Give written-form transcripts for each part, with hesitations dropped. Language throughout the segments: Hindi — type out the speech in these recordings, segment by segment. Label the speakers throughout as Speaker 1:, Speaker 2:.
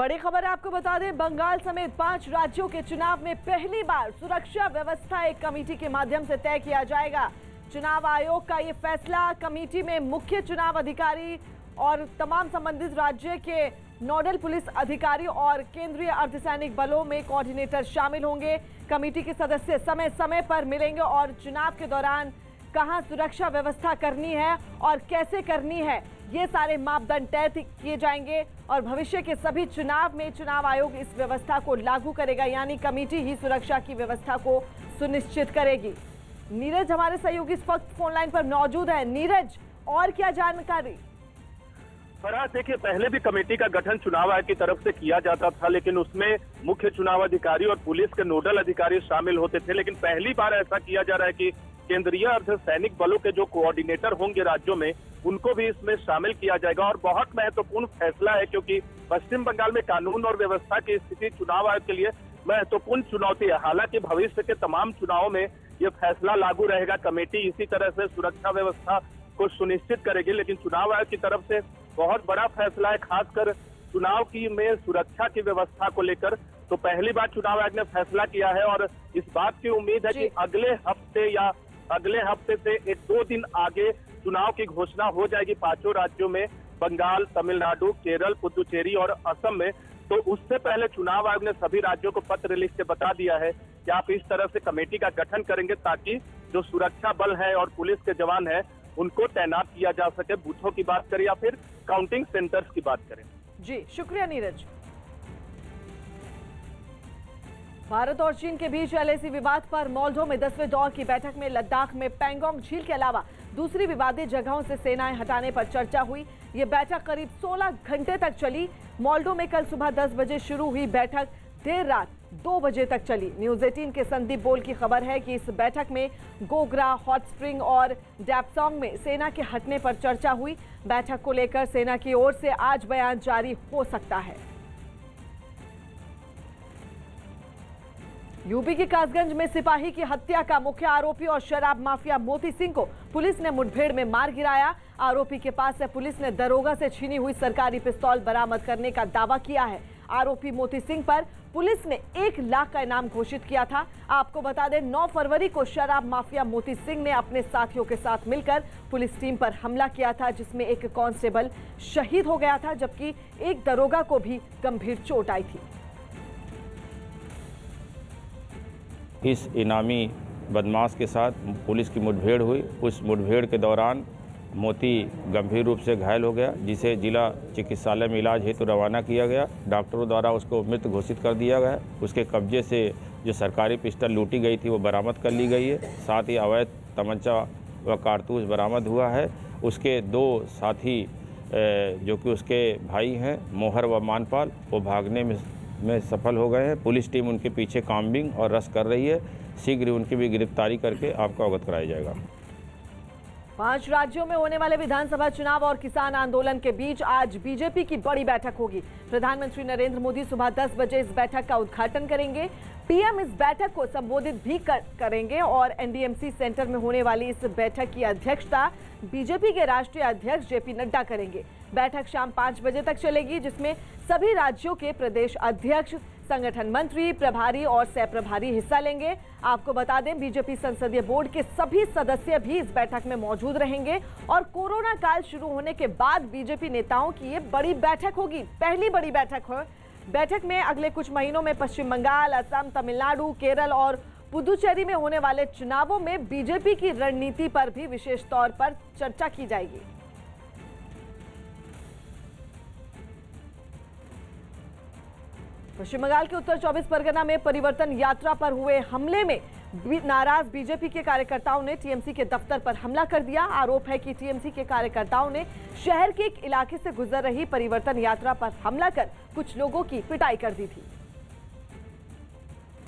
Speaker 1: बड़ी खबर आपको बता दें, बंगाल समेत 5 राज्यों के चुनाव में पहली बार सुरक्षा व्यवस्था एक कमेटी के माध्यम से तय किया जाएगा। चुनाव आयोग का ये फैसला, कमेटी में मुख्य चुनाव अधिकारी और तमाम संबंधित राज्य के नोडल पुलिस अधिकारी और केंद्रीय अर्धसैनिक बलों में कोऑर्डिनेटर शामिल होंगे। कमेटी के सदस्य समय समय पर मिलेंगे और चुनाव के दौरान कहां सुरक्षा व्यवस्था करनी है और कैसे करनी है, ये सारे मापदंड तय किए जाएंगे और भविष्य के सभी चुनाव में चुनाव आयोग इस व्यवस्था को लागू करेगा, यानी कमेटी ही सुरक्षा की व्यवस्था को सुनिश्चित करेगी। नीरज हमारे सहयोगी इस वक्त फोन लाइन पर मौजूद है। नीरज, और क्या जानकारी?
Speaker 2: फरहाद, देखिए, पहले भी कमेटी का गठन चुनाव आयोग की तरफ से किया जाता था, लेकिन उसमें मुख्य चुनाव अधिकारी और पुलिस के नोडल अधिकारी शामिल होते थे। लेकिन पहली बार ऐसा किया जा रहा है कि केंद्रीय अर्धसैनिक बलों के जो कोऑर्डिनेटर होंगे राज्यों में, उनको भी इसमें शामिल किया जाएगा। और बहुत महत्वपूर्ण फैसला है, क्योंकि पश्चिम बंगाल में कानून और व्यवस्था की स्थिति चुनाव आयोग के लिए महत्वपूर्ण चुनौती है। हालांकि भविष्य के तमाम चुनावों में यह फैसला लागू रहेगा। कमेटी इसी तरह से सुरक्षा व्यवस्था को सुनिश्चित करेगी, लेकिन चुनाव आयोग की तरफ से बहुत बड़ा फैसला है, खासकर चुनाव की में सुरक्षा की व्यवस्था को लेकर। तो पहली बार चुनाव आयोग ने फैसला किया है और इस बात की उम्मीद है कि अगले हफ्ते से 1-2 दिन आगे चुनाव की घोषणा हो जाएगी पांचों राज्यों में, बंगाल, तमिलनाडु, केरल, पुदुचेरी और असम में। तो उससे पहले चुनाव आयोग ने सभी राज्यों को पत्र लिख के बता दिया है कि आप इस तरह से कमेटी का गठन करेंगे ताकि जो सुरक्षा बल है और पुलिस के जवान है उनको तैनात किया जा सके। बूथों की बात करें या फिर काउंटिंग सेंटर्स की बात करें।
Speaker 1: जी शुक्रिया नीरज। भारत और चीन के बीच एलएसी विवाद पर मोल्डो में 10वें दौर की बैठक में लद्दाख में पैंगोंग झील के अलावा दूसरी विवादित जगहों से सेनाएं हटाने पर चर्चा हुई। ये बैठक करीब 16 घंटे तक चली। मोल्डो में कल सुबह 10 बजे शुरू हुई बैठक देर रात 2 बजे तक चली। न्यूज 18 के संदीप बोल की खबर है कि इस बैठक में गोगरा, हॉट स्प्रिंग और डैपसोंग में सेना के हटने पर चर्चा हुई। बैठक को लेकर सेना की ओर से आज बयान जारी हो सकता है। यूपी के कासगंज में सिपाही की हत्या का मुख्य आरोपी और शराब माफिया मोती सिंह को पुलिस ने मुठभेड़ में मार गिराया। आरोपी के पास से पुलिस ने दरोगा से छीनी हुई सरकारी पिस्तौल बरामद करने का दावा किया है। आरोपी मोती सिंह पर पुलिस ने 1 लाख का इनाम घोषित किया था। आपको बता दें, 9 फरवरी को शराब माफिया मोती सिंह ने अपने साथियों के साथ मिलकर पुलिस टीम पर हमला किया था, जिसमें एक कांस्टेबल शहीद हो गया था, जबकि एक दरोगा को भी गंभीर चोट आई थी।
Speaker 3: इस इनामी बदमाश के साथ पुलिस की मुठभेड़ हुई। उस मुठभेड़ के दौरान मोती गंभीर रूप से घायल हो गया, जिसे जिला चिकित्सालय में इलाज हेतु रवाना किया गया। डॉक्टरों द्वारा उसको मृत घोषित कर दिया गया। उसके कब्जे से जो सरकारी पिस्टल लूटी गई थी वो बरामद कर ली गई है। साथ ही अवैध तमंचा व कारतूस बरामद हुआ है। उसके 2 साथी जो कि उसके भाई हैं, मोहर व मानपाल, वो भागने में सफल हो गए हैं। पुलिस टीम उनके पीछे काम्बिंग और रश कर रही है। शीघ्र ही उनकी भी गिरफ्तारी करके आपको अवगत कराया जाएगा।
Speaker 1: 5 राज्यों में होने वाले विधानसभा चुनाव और किसान आंदोलन के बीच आज बीजेपी की बड़ी बैठक होगी। प्रधानमंत्री नरेंद्र मोदी सुबह 10 बजे इस बैठक का उद्घाटन करेंगे। पीएम इस बैठक को संबोधित भी करेंगे और एनडीएमसी सेंटर में होने वाली इस बैठक की अध्यक्षता बीजेपी के राष्ट्रीय अध्यक्ष जेपी नड्डा करेंगे। बैठक शाम 5 बजे तक चलेगी, जिसमें सभी राज्यों के प्रदेश अध्यक्ष, संगठन मंत्री, प्रभारी और सह प्रभारी हिस्सा लेंगे। आपको बता दें, बीजेपी संसदीय बोर्ड के सभी सदस्य भी इस बैठक में मौजूद रहेंगे और कोरोना काल शुरू होने के बाद बीजेपी नेताओं की ये बड़ी बैठक होगी, पहली बड़ी बैठक हो। बैठक में अगले कुछ महीनों में पश्चिम बंगाल, असम, तमिलनाडु, केरल और पुदुचेरी में होने वाले चुनावों में बीजेपी की रणनीति पर भी विशेष तौर पर चर्चा की जाएगी। पश्चिम बंगाल के उत्तर 24 परगना में परिवर्तन यात्रा पर हुए हमले में नाराज बीजेपी के कार्यकर्ताओं ने टीएमसी के दफ्तर पर हमला कर दिया। आरोप है कि टीएमसी के कार्यकर्ताओं ने शहर के एक इलाके से गुजर रही परिवर्तन यात्रा पर हमला कर कुछ लोगों की पिटाई कर दी थी,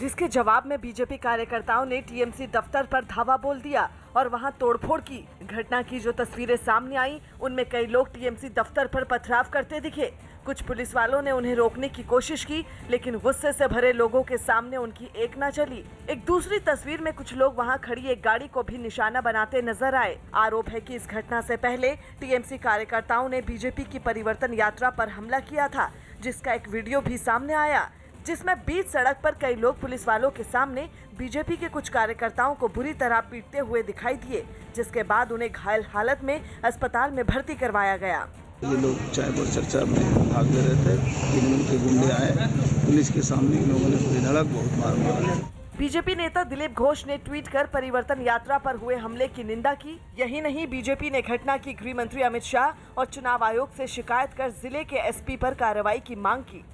Speaker 1: जिसके जवाब में बीजेपी कार्यकर्ताओं ने टीएमसी दफ्तर पर धावा बोल दिया और वहां तोड़फोड़ की। घटना की जो तस्वीरें सामने आई, उनमें कई लोग टीएमसी दफ्तर पर पथराव करते दिखे। कुछ पुलिस वालों ने उन्हें रोकने की कोशिश की, लेकिन गुस्से से भरे लोगों के सामने उनकी एक न चली। एक दूसरी तस्वीर में कुछ लोग वहां खड़ी एक गाड़ी को भी निशाना बनाते नजर आए। आरोप है कि इस घटना से पहले टीएमसी कार्यकर्ताओं ने बीजेपी की परिवर्तन यात्रा पर हमला किया था, जिसका एक वीडियो भी सामने आया, जिसमें बीच सड़क पर कई लोग पुलिस वालों के सामने बीजेपी के कुछ कार्यकर्ताओं को बुरी तरह पीटते हुए दिखाई दिए, जिसके बाद उन्हें घायल हालत में अस्पताल में भर्ती करवाया गया।
Speaker 4: ये लोग चाय पर चर्चा में भाग ले रहे थे, लेकिन उनके गुंडे आए, पुलिस के सामने इन लोगों ने पूरी धड़क बहुत मार मारा।
Speaker 1: बीजेपी नेता दिलीप घोष ने ट्वीट कर परिवर्तन यात्रा पर हुए हमले की निंदा की। यही नहीं, बीजेपी ने घटना की गृह मंत्री अमित शाह और चुनाव आयोग से शिकायत कर जिले के एसपी पर कार्रवाई की मांग की।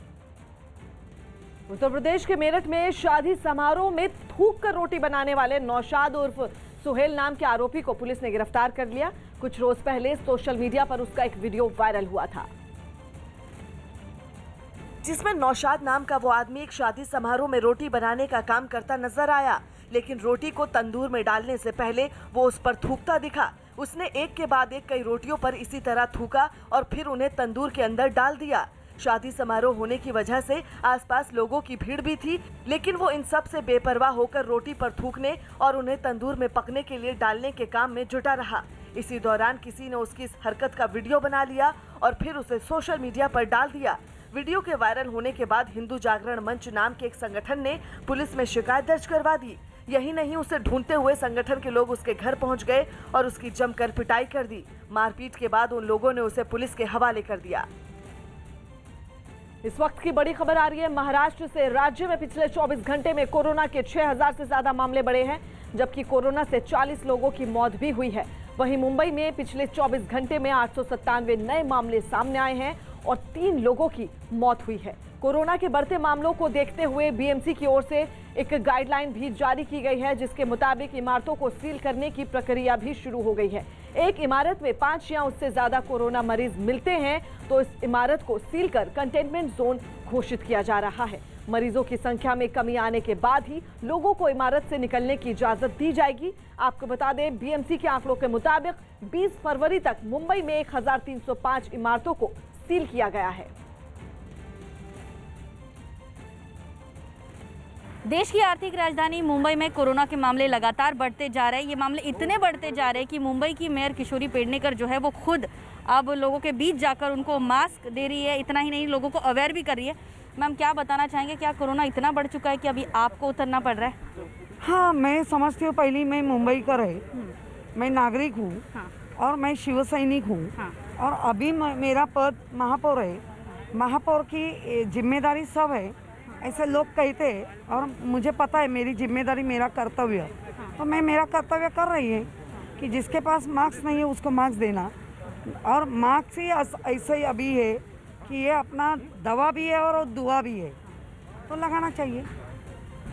Speaker 1: उत्तर प्रदेश के मेरठ में शादी समारोह में थूक कर रोटी बनाने वाले नौशाद उर्फ सुहेल नाम के आरोपी को पुलिस ने गिरफ्तार कर लिया। कुछ रोज पहले सोशल मीडिया पर उसका एक वीडियो वायरल हुआ था, जिसमें नौशाद नाम का वो आदमी एक शादी समारोह में रोटी बनाने का काम करता नजर आया, लेकिन रोटी को तंदूर में डालने से पहले वो उस पर थूकता दिखा। उसने एक के बाद एक कई रोटियों पर इसी तरह थूका और फिर उन्हें तंदूर के अंदर डाल दिया। शादी समारोह होने की वजह से आसपास लोगों की भीड़ भी थी, लेकिन वो इन सब से बेपरवाह होकर रोटी पर थूकने और उन्हें तंदूर में पकने के लिए डालने के काम में जुटा रहा। इसी दौरान किसी ने उसकी इस हरकत का वीडियो बना लिया और फिर उसे सोशल मीडिया पर डाल दिया। वीडियो के वायरल होने के बाद हिंदू जागरण मंच नाम के एक संगठन ने पुलिस में शिकायत दर्ज करवा दी। यही नहीं, उसे ढूंढते हुए संगठन के लोग उसके घर पहुंच गए और उसकी जमकर पिटाई कर दी। मारपीट के बाद उन लोगों ने उसे पुलिस के हवाले कर दिया। इस वक्त की बड़ी खबर आ रही है महाराष्ट्र से। राज्य में पिछले 24 घंटे में कोरोना के 6000 से ज्यादा मामले बढ़े हैं, जबकि कोरोना से 40 लोगों की मौत भी हुई है। वहीं मुंबई में पिछले 24 घंटे में 897 नए मामले सामने आए हैं और 3 लोगों की मौत हुई है। कोरोना के बढ़ते मामलों को देखते हुए बीएमसी की ओर से एक गाइडलाइन भी जारी की गई है, जिसके मुताबिक इमारतों को सील करने की प्रक्रिया भी शुरू हो गई है। एक इमारत में 5 या उससे ज्यादा कोरोना मरीज मिलते हैं तो इस इमारत को सील कर कंटेनमेंट जोन घोषित किया जा रहा है। मरीजों की संख्या में कमी आने के बाद ही लोगों को इमारत से निकलने की इजाजत दी जाएगी। आपको बता दें, बीएमसी के आंकड़ों के मुताबिक 20 फरवरी तक मुंबई में 1305 इमारतों को सील किया गया है।
Speaker 5: देश की आर्थिक राजधानी मुंबई में कोरोना के मामले लगातार बढ़ते जा रहे हैं। ये मामले इतने बढ़ते जा रहे हैं कि मुंबई की मेयर किशोरी पेडनेकर जो है वो खुद अब लोगों के बीच जाकर उनको मास्क दे रही है। इतना ही नहीं, लोगों को अवेयर भी कर रही है। मैम, क्या बताना चाहेंगे, क्या कोरोना इतना बढ़ चुका है कि अभी आपको उतरना पड़ रहा है?
Speaker 6: हाँ, मैं समझती हूँ, पहले मैं मुंबई का रहे, मैं नागरिक हूँ।
Speaker 5: हाँ।
Speaker 6: और मैं शिव सैनिक हूँ।
Speaker 5: हाँ।
Speaker 6: और अभी मेरा पद महापौर है। महापौर की जिम्मेदारी सब है, ऐसे लोग कहते हैं, और मुझे पता है मेरी जिम्मेदारी, मेरा कर्तव्य। तो मैं मेरा कर्तव्य कर रही है कि जिसके पास मास्क नहीं है उसको मास्क देना। और मास्क ही ऐसे ही अभी है कि ये अपना दवा भी है और दुआ भी है, तो लगाना चाहिए।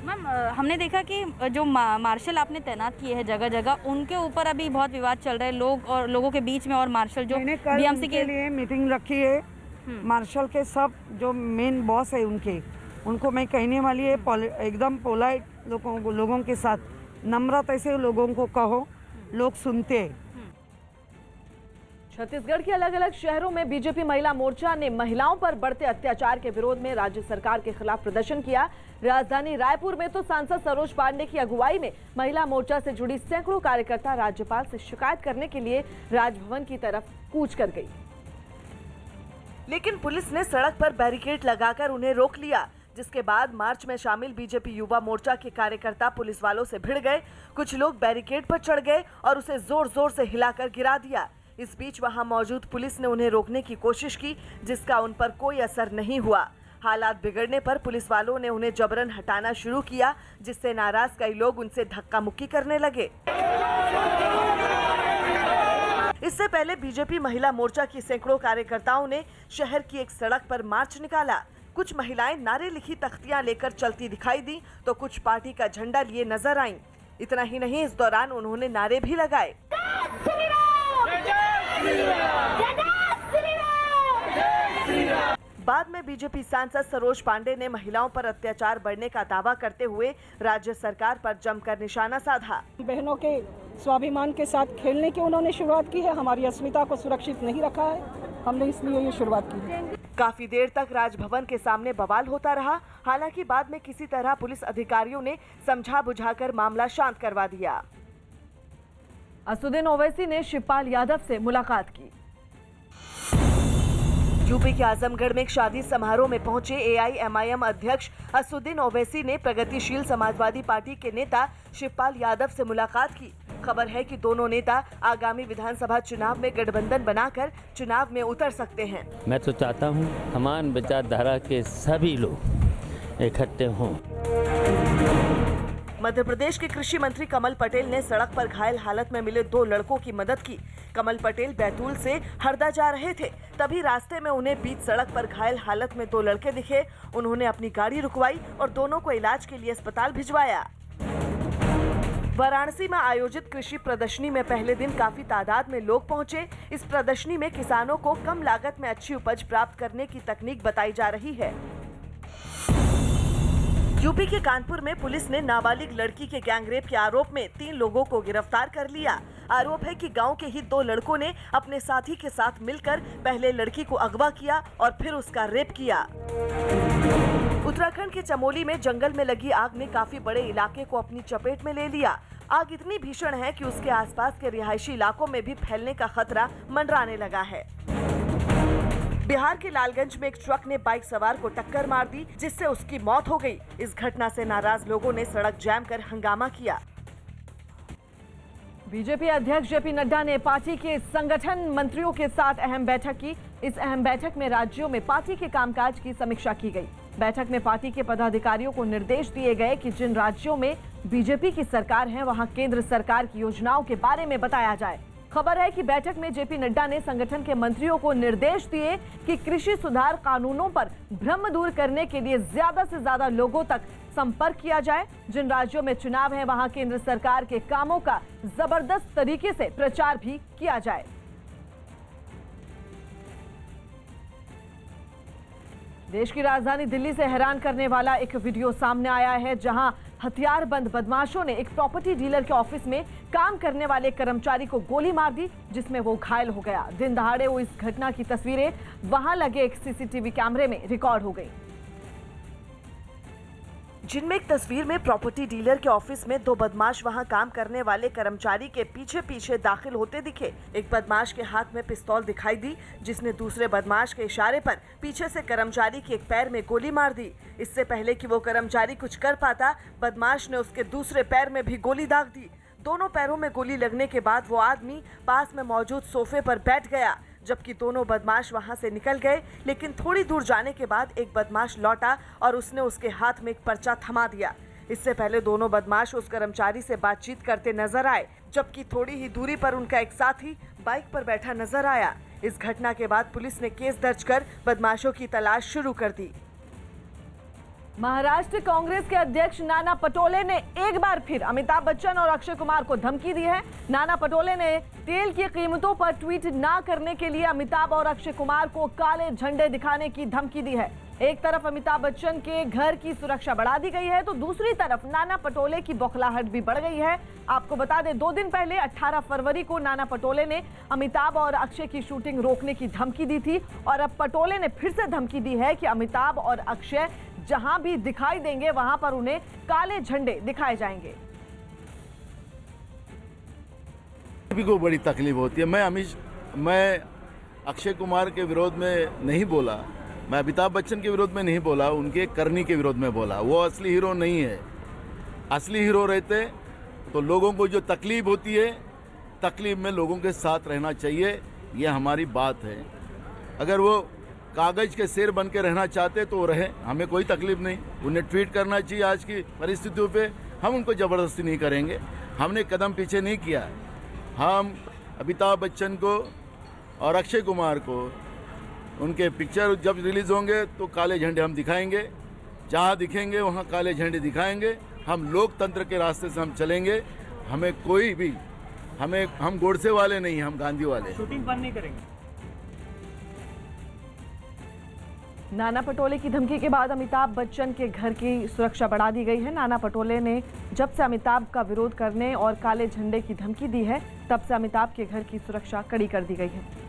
Speaker 5: मैम, हमने देखा कि जो मार्शल आपने तैनात किए हैं जगह जगह, उनके ऊपर अभी बहुत विवाद चल रहे हैं, लोग और लोगों के बीच में, और मार्शल जो बीएमसी के लिए
Speaker 6: मीटिंग रखी है, मार्शल के सब जो मेन बॉस है उनको मैं कहने वाली है, एकदम पोलाइट लोगों के साथ नम्रता से लोगों को कहो, लोग सुनते हैं।
Speaker 1: छत्तीसगढ़ के अलग अलग शहरों में बीजेपी महिला मोर्चा ने महिलाओं पर बढ़ते अत्याचार के विरोध में राज्य सरकार के खिलाफ प्रदर्शन किया। राजधानी रायपुर में तो सांसद सरोज पांडे की अगुवाई में महिला मोर्चा से जुड़ी सैकड़ों कार्यकर्ता राज्यपाल से शिकायत करने के लिए राजभवन की तरफ कूच कर गई, लेकिन पुलिस ने सड़क पर बैरिकेड लगाकर उन्हें रोक लिया, जिसके बाद मार्च में शामिल बीजेपी युवा मोर्चा के कार्यकर्ता पुलिस वालों से भिड़ गए। कुछ लोग बैरिकेड पर चढ़ गए और उसे जोर जोर से हिलाकर गिरा दिया। इस बीच वहां मौजूद पुलिस ने उन्हें रोकने की कोशिश की, जिसका उन पर कोई असर नहीं हुआ। हालात बिगड़ने पर पुलिस वालों ने उन्हें जबरन हटाना शुरू किया, जिससे नाराज कई लोग उनसे धक्का मुक्की करने लगे। इससे पहले बीजेपी महिला मोर्चा की सैकड़ों कार्यकर्ताओं ने शहर की एक सड़क पर मार्च निकाला। कुछ महिलाएं नारे लिखी तख्तियां लेकर चलती दिखाई दी, तो कुछ पार्टी का झंडा लिए नजर आईं। इतना ही नहीं, इस दौरान उन्होंने नारे भी लगाए। बाद में बीजेपी सांसद सरोज पांडे ने महिलाओं पर अत्याचार बढ़ने का दावा करते हुए राज्य सरकार पर जमकर निशाना साधा।
Speaker 7: बहनों के स्वाभिमान के साथ खेलने की उन्होंने शुरुआत की है, हमारी अस्मिता को सुरक्षित नहीं रखा है, हमने इसलिए ये शुरुआत की है।
Speaker 1: काफी देर तक राजभवन के सामने बवाल होता रहा। हालांकि बाद में किसी तरह पुलिस अधिकारियों ने समझा बुझाकर मामला शांत करवा दिया। असुद्दीन ओवैसी ने शिवपाल यादव से मुलाकात की। यूपी के आजमगढ़ में एक शादी समारोह में पहुंचे एआईएमआईएम अध्यक्ष असदुद्दीन ओवैसी ने प्रगतिशील समाजवादी पार्टी के नेता शिवपाल यादव से मुलाकात की। खबर है कि दोनों नेता आगामी विधानसभा चुनाव में गठबंधन बनाकर चुनाव में उतर सकते हैं।
Speaker 8: मैं तो चाहता हूं समान विचारधारा के सभी लोग इकट्ठे हों।
Speaker 1: मध्य प्रदेश के कृषि मंत्री कमल पटेल ने सड़क पर घायल हालत में मिले 2 लड़कों की मदद की। कमल पटेल बैतूल से हरदा जा रहे थे, तभी रास्ते में उन्हें बीच सड़क पर घायल हालत में 2 लड़के दिखे। उन्होंने अपनी गाड़ी रुकवाई और दोनों को इलाज के लिए अस्पताल भिजवाया। वाराणसी में आयोजित कृषि प्रदर्शनी में पहले दिन काफी तादाद में लोग पहुंचे। इस प्रदर्शनी में किसानों को कम लागत में अच्छी उपज प्राप्त करने की तकनीक बताई जा रही है। यूपी के कानपुर में पुलिस ने नाबालिग लड़की के गैंगरेप के आरोप में 3 लोगों को गिरफ्तार कर लिया। आरोप है कि गांव के ही 2 लड़कों ने अपने साथी के साथ मिलकर पहले लड़की को अगवा किया और फिर उसका रेप किया। उत्तराखंड के चमोली में जंगल में लगी आग ने काफी बड़े इलाके को अपनी चपेट में ले लिया। आग इतनी भीषण है कि उसके आसपास के रिहायशी इलाकों में भी फैलने का खतरा मंडराने लगा है। बिहार के लालगंज में एक ट्रक ने बाइक सवार को टक्कर मार दी, जिससे उसकी मौत हो गई। इस घटना से नाराज लोगों ने सड़क जाम कर हंगामा किया। बीजेपी अध्यक्ष जेपी नड्डा ने पार्टी के संगठन मंत्रियों के साथ अहम बैठक की। इस अहम बैठक में राज्यों में पार्टी के कामकाज की समीक्षा की गई। बैठक में पार्टी के पदाधिकारियों को निर्देश दिए गए कि जिन राज्यों में बीजेपी की सरकार है, वहां केंद्र सरकार की योजनाओं के बारे में बताया जाए। खबर है कि बैठक में जेपी नड्डा ने संगठन के मंत्रियों को निर्देश दिए कि कृषि सुधार कानूनों पर भ्रम दूर करने के लिए ज्यादा से ज्यादा लोगों तक संपर्क किया जाए। जिन राज्यों में चुनाव है, वहां केंद्र सरकार के कामों का जबरदस्त तरीके से प्रचार भी किया जाए। देश की राजधानी दिल्ली से हैरान करने वाला एक वीडियो सामने आया है, जहां हथियारबंद बदमाशों ने एक प्रॉपर्टी डीलर के ऑफिस में काम करने वाले कर्मचारी को गोली मार दी, जिसमें वो घायल हो गया। दिन दहाड़े हुई इस घटना की तस्वीरें वहां लगे एक सीसीटीवी कैमरे में रिकॉर्ड हो गई, जिनमें एक तस्वीर में प्रॉपर्टी डीलर के ऑफिस में 2 बदमाश वहां काम करने वाले कर्मचारी के पीछे पीछे दाखिल होते दिखे। एक बदमाश के हाथ में पिस्तौल दिखाई दी, जिसने दूसरे बदमाश के इशारे पर पीछे से कर्मचारी के एक पैर में गोली मार दी। इससे पहले कि वो कर्मचारी कुछ कर पाता, बदमाश ने उसके दूसरे पैर में भी गोली दाग दी। दोनों पैरों में गोली लगने के बाद वो आदमी पास में मौजूद सोफे पर बैठ गया, जबकि दोनों बदमाश वहां से निकल गए। लेकिन थोड़ी दूर जाने के बाद एक बदमाश लौटा और उसने उसके हाथ में एक पर्चा थमा दिया। इससे पहले दोनों बदमाश उस कर्मचारी से बातचीत करते नजर आए, जबकि थोड़ी ही दूरी पर उनका एक साथी बाइक पर बैठा नजर आया। इस घटना के बाद पुलिस ने केस दर्ज कर बदमाशों की तलाश शुरू कर दी। महाराष्ट्र कांग्रेस के अध्यक्ष नाना पटोले ने एक बार फिर अमिताभ बच्चन और अक्षय कुमार को धमकी दी है। नाना पटोले ने तेल की कीमतों पर ट्वीट ना करने के लिए अमिताभ और अक्षय कुमार को काले झंडे दिखाने की धमकी दी है। एक तरफ अमिताभ बच्चन के घर की सुरक्षा बढ़ा दी गई है, तो दूसरी तरफ नाना पटोले की बौखलाहट भी बढ़ गई है। आपको बता दें, 2 दिन पहले 18 फरवरी को नाना पटोले ने अमिताभ और अक्षय की शूटिंग रोकने की धमकी दी थी, और अब पटोले ने फिर से धमकी दी है कि अमिताभ और अक्षय जहां भी दिखाई देंगे, वहां पर उन्हें काले झंडे दिखाए जाएंगे।
Speaker 9: सभी को बड़ी तकलीफ होती है। मैं अक्षय कुमार के विरोध में नहीं बोला, मैं अमिताभ बच्चन के विरोध में नहीं बोला, उनके करनी के विरोध में बोला। वो असली हीरो नहीं है। असली हीरो रहते तो लोगों को जो तकलीफ होती है, तकलीफ में लोगों के साथ रहना चाहिए, ये हमारी बात है। अगर वो कागज़ के शेर बन के रहना चाहते तो रहे, हमें कोई तकलीफ नहीं। उन्हें ट्वीट करना चाहिए। आज की परिस्थितियों पे हम उनको ज़बरदस्ती नहीं करेंगे। हमने कदम पीछे नहीं किया है। हम अमिताभ बच्चन को और अक्षय कुमार को उनके पिक्चर जब रिलीज़ होंगे तो काले झंडे हम दिखाएंगे। जहाँ दिखेंगे वहाँ काले झंडे दिखाएंगे। हम लोकतंत्र के रास्ते से हम चलेंगे। हमें कोई भी हम गोडसे वाले नहीं, हम गांधी वाले।
Speaker 10: शूटिंग बंद नहीं करेंगे।
Speaker 1: नाना पटोले की धमकी के बाद अमिताभ बच्चन के घर की सुरक्षा बढ़ा दी गई है। नाना पटोले ने जब से अमिताभ का विरोध करने और काले झंडे की धमकी दी है, तब से अमिताभ के घर की सुरक्षा कड़ी कर दी गई है।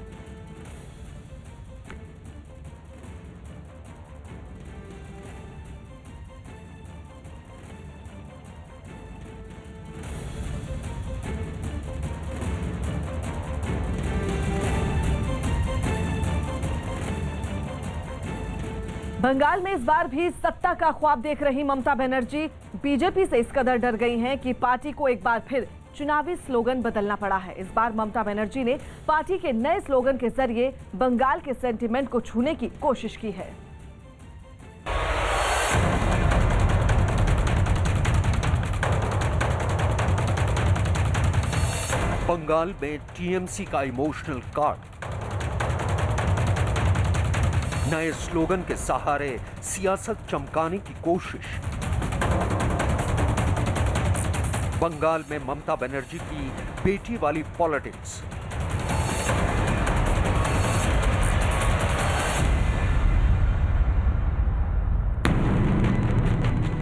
Speaker 1: बंगाल में इस बार भी सत्ता का ख्वाब देख रही ममता बनर्जी बीजेपी से इस कदर डर गई हैं कि पार्टी को एक बार फिर चुनावी स्लोगन बदलना पड़ा है। इस बार ममता बनर्जी ने पार्टी के नए स्लोगन के जरिए बंगाल के सेंटीमेंट को छूने की कोशिश की है।
Speaker 10: बंगाल में टीएमसी का इमोशनल कार्ड, नए स्लोगन के सहारे सियासत चमकाने की कोशिश। बंगाल में ममता बनर्जी की बेटी वाली पॉलिटिक्स।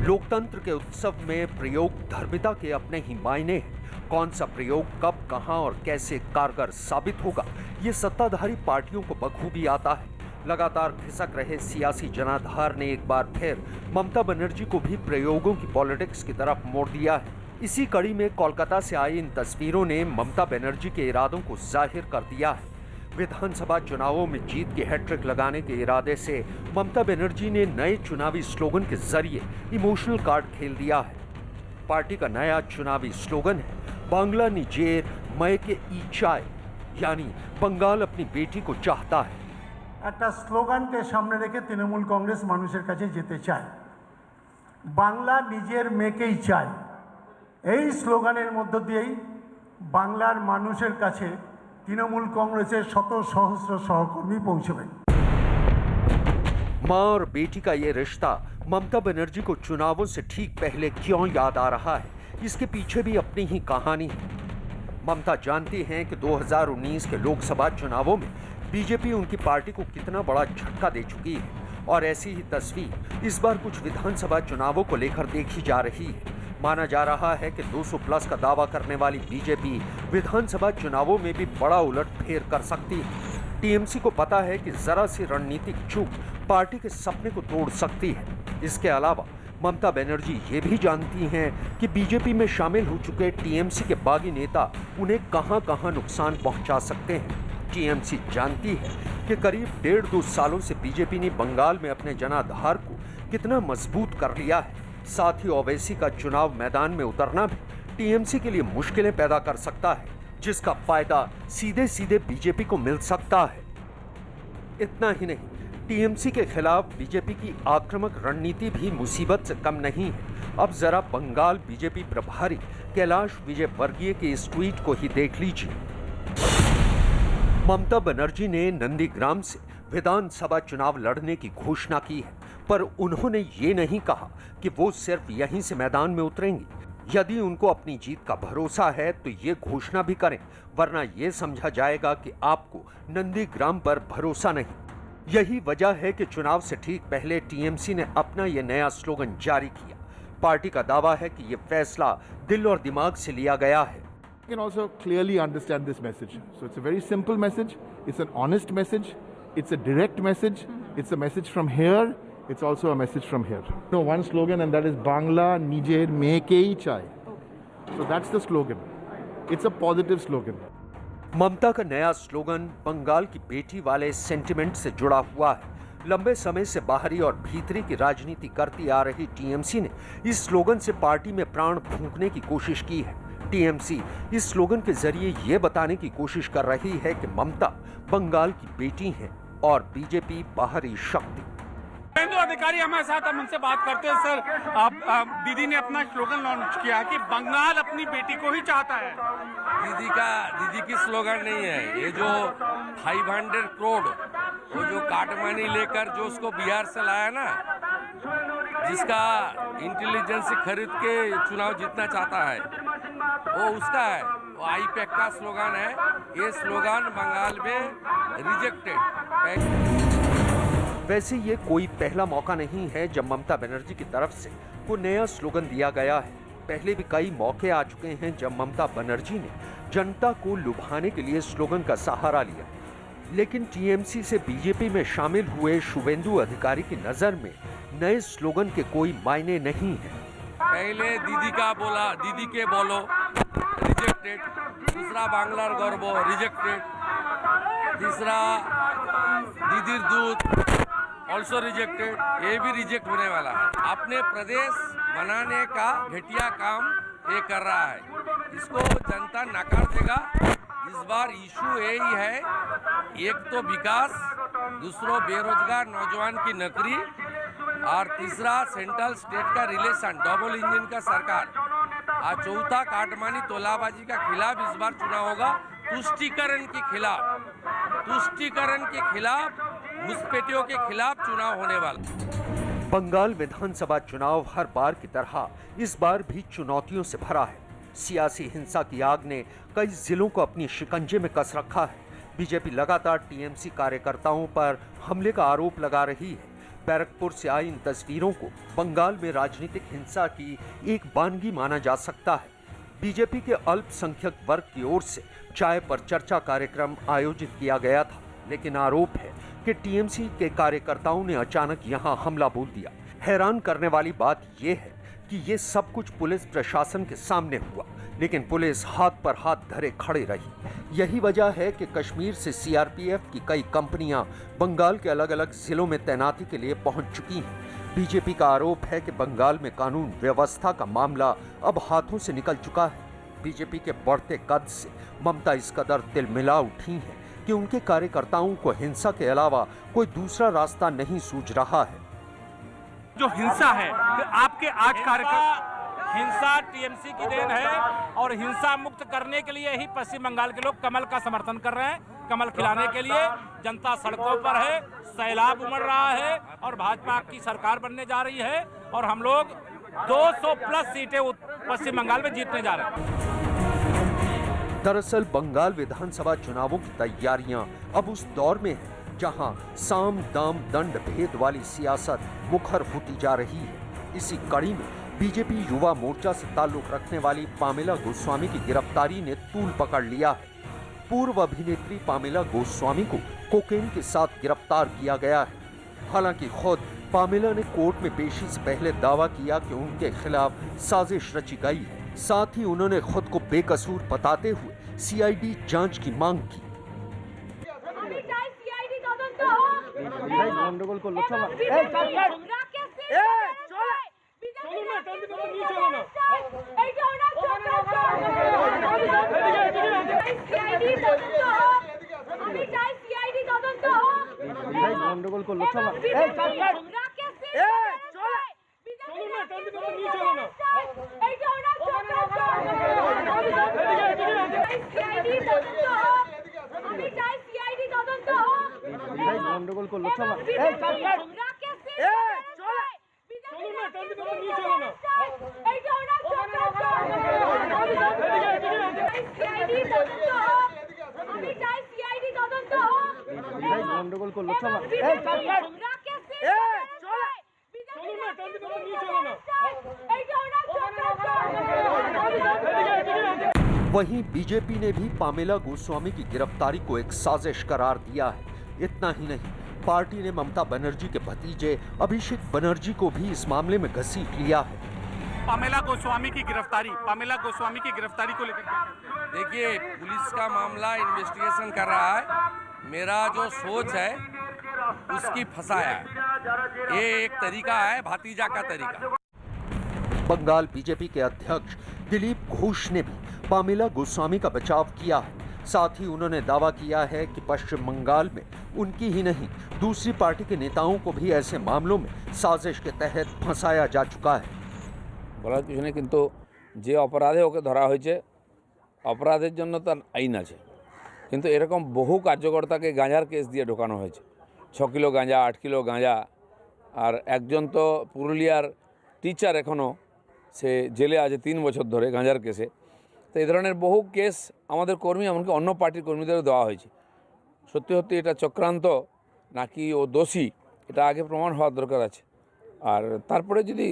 Speaker 10: लोकतंत्र के उत्सव में प्रयोग धर्मिता के अपने ही मायने हैं। कौन सा प्रयोग कब, कहां और कैसे कारगर साबित होगा, ये सत्ताधारी पार्टियों को बखूबी आता है। लगातार खिसक रहे सियासी जनाधार ने एक बार फिर ममता बनर्जी को भी प्रयोगों की पॉलिटिक्स की तरफ मोड़ दिया है। इसी कड़ी में कोलकाता से आई इन तस्वीरों ने ममता बनर्जी के इरादों को जाहिर कर दिया है। विधानसभा चुनावों में जीत की हैट्रिक लगाने के इरादे से ममता बनर्जी ने नए चुनावी स्लोगन के जरिए इमोशनल कार्ड खेल दिया है। पार्टी का नया चुनावी स्लोगन है बांग्ला निजेर मयके इचाय, यानी बंगाल अपनी बेटी को चाहता है।
Speaker 11: একটা স্লোগানকে সামনে রেখে তৃণমূল কংগ্রেস মানুষের কাছে যেতে চায়, বাংলা নিজের মেয়েকেই চায়। এই স্লোগানের মধ্য দিয়েই বাংলার মানুষের কাছে তৃণমূল কংগ্রেসের শত সহস্র সহকর্মী পৌঁছবেন।
Speaker 10: मां और बेटी का ये रिश्ता ममता बनर्जी को चुनावों से ठीक पहले क्यों याद आ रहा है, इसके पीछे भी अपनी ही कहानी है। ममता जानती हैं कि 2019 के लोकसभा चुनावों में बीजेपी उनकी पार्टी को कितना बड़ा झटका दे चुकी है और ऐसी ही तस्वीर इस बार कुछ विधानसभा चुनावों को लेकर देखी जा रही है। माना जा रहा है कि 200 प्लस का दावा करने वाली बीजेपी विधानसभा चुनावों में भी बड़ा उलटफेर कर सकती है। टीएमसी को पता है कि जरा सी रणनीतिक चूक पार्टी के सपने को तोड़ सकती है। इसके अलावा ममता बनर्जी ये भी जानती हैं कि बीजेपी में शामिल हो चुके टीएमसी के बागी नेता उन्हें कहां-कहां नुकसान पहुंचा सकते हैं। टीएमसी जानती है कि करीब 1.5-2 सालों से बीजेपी ने बंगाल में अपने जनाधार को कितना मजबूत कर लिया है। साथ ही ओवैसी का चुनाव मैदान में उतरना भी टीएमसी के लिए मुश्किलें पैदा कर सकता है, जिसका फायदा सीधे सीधे बीजेपी को मिल सकता है। इतना ही नहीं, टीएमसी के खिलाफ बीजेपी की आक्रामक रणनीति भी मुसीबत से कम नहीं है। अब जरा बंगाल बीजेपी प्रभारी कैलाश विजयवर्गीय के इस ट्वीट को ही देख लीजिए। ममता बनर्जी ने नंदीग्राम से विधानसभा चुनाव लड़ने की घोषणा की है, पर उन्होंने ये नहीं कहा कि वो सिर्फ यहीं से मैदान में उतरेंगी। यदि उनको अपनी जीत का भरोसा है तो ये घोषणा भी करें, वरना ये समझा जाएगा कि आपको नंदीग्राम पर भरोसा नहीं। यही वजह है कि चुनाव से ठीक पहले टीएमसी ने अपना ये नया स्लोगन जारी किया। पार्टी का दावा है कि ये फैसला दिल और दिमाग से लिया गया है।
Speaker 9: You can also clearly understand this message. So it's a very simple message. It's an honest message. It's a direct message. It's a message from here. It's also a message from here. No, one slogan, and that is Bangla Nijer Mekei Chai. So that's the slogan. It's a positive slogan.
Speaker 10: ममता का नया स्लोगन बंगाल की बेटी वाले सेंटिमेंट से जुड़ा हुआ है। लंबे समय से बाहरी और भीतरी की राजनीति करती आ रही टीएमसी ने इस स्लोगन से पार्टी में प्राण फूंकने की कोशिश की है। टीएमसी इस स्लोगन के जरिए ये बताने की कोशिश कर रही है कि ममता बंगाल की बेटी हैं और बीजेपी बाहरी शक्ति।
Speaker 12: शुभेंदु अधिकारी हमारे साथ, हम उनसे बात करते हैं। सर, दीदी ने अपना स्लोगन लॉन्च किया कि बंगाल अपनी बेटी को ही चाहता है।
Speaker 13: दीदी की स्लोगन नहीं है ये, जो 500 करोड़ वो जो काटमानी लेकर जो उसको बिहार से लाया ना, जिसका इंटेलिजेंस खरीद के चुनाव जीतना चाहता है, वो उसका है। वो आईपैक का स्लोगन है। ये स्लोगन बंगाल में रिजेक्टेड।
Speaker 10: वैसे ये कोई पहला मौका नहीं है जब ममता बनर्जी की तरफ से को नया स्लोगन दिया गया है। पहले भी कई मौके आ चुके हैं जब ममता बनर्जी ने जनता को लुभाने के लिए स्लोगन का सहारा लिया। लेकिन टीएमसी से बीजेपी में शामिल हुए शुभेंदु अधिकारी की नजर में नए स्लोगन के कोई मायने नहीं है।
Speaker 13: पहले दीदी का बोला, दीदी के बोलो, रिजेक्टेड। दूसरा बांग्लार गर्व, रिजेक्टेड। तीसरा दीदीर दूध, ऑल्सो रिजेक्टेड, ये भी रिजेक्ट होने वाला है। अपने प्रदेश बनाने का घटिया काम ये कर रहा है, इसको जनता नकार देगा। इस बार इशू यही है, एक तो विकास, दूसरा बेरोजगार नौजवान की नौकरी और तीसरा सेंट्रल स्टेट का रिलेशन, डबल इंजन का सरकार और चौथा काटमानी तोलाबाजी का खिलाफ इस बार चुनाव होगा। तुष्टीकरण के खिलाफ घुसपैठियों के खिलाफ चुनाव होने वाला।
Speaker 10: बंगाल विधानसभा चुनाव हर बार की तरह इस बार भी चुनौतियों से भरा है। सियासी हिंसा की आग ने कई जिलों को अपनी शिकंजे में कस रखा है। बीजेपी लगातार टीएमसी कार्यकर्ताओं पर हमले का आरोप लगा रही है। बैरकपुर से आई इन तस्वीरों को बंगाल में राजनीतिक हिंसा की एक बानगी माना जा सकता है। बीजेपी के अल्पसंख्यक वर्ग की ओर से चाय पर चर्चा कार्यक्रम आयोजित किया गया था, लेकिन आरोप है कि टीएमसी के कार्यकर्ताओं ने अचानक यहां हमला बोल दिया। हैरान करने वाली बात यह है कि ये सब कुछ पुलिस प्रशासन के सामने हुआ, लेकिन पुलिस हाथ पर हाथ धरे खड़े रही। यही वजह है कि कश्मीर से सीआरपीएफ की कई कंपनियां बंगाल के अलग अलग जिलों में तैनाती के लिए पहुंच चुकी हैं। बीजेपी का आरोप है कि बंगाल में कानून व्यवस्था का मामला अब हाथों से निकल चुका है। बीजेपी के बढ़ते कद से ममता इस कदर तिलमिला उठी हैं कि उनके कार्यकर्ताओं को हिंसा के अलावा कोई दूसरा रास्ता नहीं सूझ रहा है।
Speaker 12: जो हिंसा है, आपके आज कार्यकर्ता, हिंसा टीएमसी की देन है और हिंसा मुक्त करने के लिए ही पश्चिम बंगाल के लोग कमल का समर्थन कर रहे हैं। कमल खिलाने के लिए जनता सड़कों पर है, सैलाब उमड़ रहा है और भाजपा की सरकार बनने जा रही है और हम लोग 200 प्लस सीटें पश्चिम बंगाल में जीतने जा रहे हैं।
Speaker 10: दरअसल बंगाल विधानसभा चुनावों की तैयारियां अब उस दौर में है जहां साम दाम दंड भेद वाली सियासत मुखर होती जा रही है। इसी कड़ी में बीजेपी युवा मोर्चा से ताल्लुक रखने वाली पामेला गोस्वामी की गिरफ्तारी ने तूल पकड़ लिया है। पूर्व अभिनेत्री पामेला गोस्वामी को कोकेन के साथ गिरफ्तार किया गया है। हालांकि खुद पामेला ने कोर्ट में पेशी से पहले दावा किया कि उनके खिलाफ साजिश रची गई है। साथ ही उन्होंने खुद को बेकसूर बताते हुए सीआईडी जांच की मांग की।
Speaker 4: गंडगोल को गंडगोल को
Speaker 10: वहीं बीजेपी ने भी पामेला गोस्वामी की गिरफ्तारी को एक साजिश करार दिया है। इतना ही नहीं, पार्टी ने ममता बनर्जी के भतीजे अभिषेक बनर्जी को भी इस मामले में घसीट लिया है।
Speaker 12: पामेला गोस्वामी की गिरफ्तारी को लेकर
Speaker 13: देखिए, पुलिस का मामला इन्वेस्टिगेशन कर रहा है। मेरा जो सोच है उसकी फंसाया है, ये एक तरीका है, भतीजा का तरीका।
Speaker 10: बंगाल बीजेपी के अध्यक्ष दिलीप घोष ने भी पामेला गोस्वामी का बचाव किया है। साथ ही उन्होंने दावा किया है कि पश्चिम बंगाल में उनकी ही नहीं दूसरी पार्टी के नेताओं को भी ऐसे मामलों में साजिश के तहत फंसाया जा चुका है।
Speaker 3: বলার কিছু নেই, কিন্তু যে অপরাধে ওকে ধরা হয়েছে অপরাধের জন্য তার আইন আছে, কিন্তু এরকম বহু কার্যকর্তাকে গাঁজার কেস দিয়ে ঢোকানো হয়েছে। 6 কিলো গাঁজা, 8 কিলো গাঁজা, আর একজন তো পুরুলিয়ার টিচার এখনও সে জেলে আছে 3 বছর ধরে গাঁজার কেসে। তো এই ধরনের বহু কেস আমাদের কর্মী, এমনকি অন্য পার্টির কর্মীদেরও দেওয়া হয়েছে। সত্যি সত্যি এটা চক্রান্ত নাকি ও দোষী, এটা আগে প্রমাণ হওয়ার দরকার আছে। আর তারপরে যদি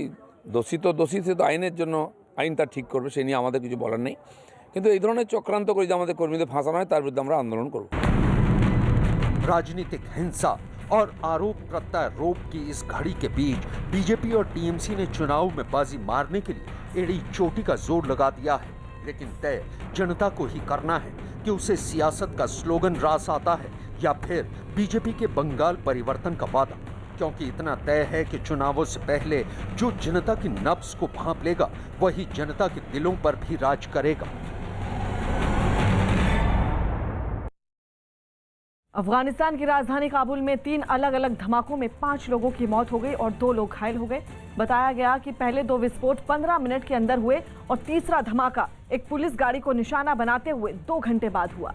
Speaker 3: দোষী তো সে তো আইনের জন্য আইন তার ঠিক করবে, সে নিয়ে আমাদের কিছু বলার নেই। কিন্তু এই ধরনের চক্রান্ত করে যে আমাদের কর্মীদের ফাঁসানো হয় তার বিরুদ্ধে আমরা আন্দোলন করব।
Speaker 10: राजनीतिक हिंसा और आरोप प्रत्यारोप की इस घड़ी के बीच बीजेपी और टीएमसी ने चुनाव में बाजी मारने के लिए एड़ी चोटी का जोर लगा दिया है। लेकिन तय जनता को ही करना है कि उसे सियासत का स्लोगन रास आता है या फिर बीजेपी के बंगाल परिवर्तन का वादा। क्योंकि इतना तय है कि चुनावों से पहले जो जनता की नब्ज को भांप लेगा वही जनता के दिलों पर भी राज करेगा।
Speaker 1: अफगानिस्तान की राजधानी काबुल में 3 अलग अलग धमाकों में 5 लोगों की मौत हो गई और 2 लोग घायल हो गए। बताया गया कि पहले 2 विस्फोट 15 मिनट के अंदर हुए और तीसरा धमाका एक पुलिस गाड़ी को निशाना बनाते हुए 2 घंटे बाद हुआ,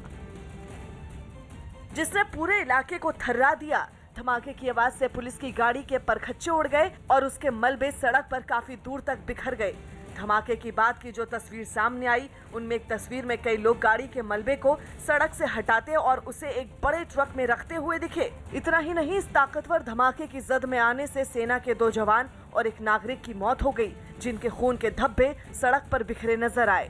Speaker 1: जिसने पूरे इलाके को थर्रा दिया। धमाके की आवाज से पुलिस की गाड़ी के परखच्चे उड़ गए और उसके मलबे सड़क पर काफी दूर तक बिखर गए। धमाके की बाद की जो तस्वीर सामने आई, उनमें एक तस्वीर में कई लोग गाड़ी के मलबे को सड़क से हटाते और उसे एक बड़े ट्रक में रखते हुए दिखे। इतना ही नहीं, इस ताकतवर धमाके की जद में आने से सेना के 2 जवान और एक नागरिक की मौत हो गई, जिनके खून के धब्बे सड़क पर बिखरे नजर आए।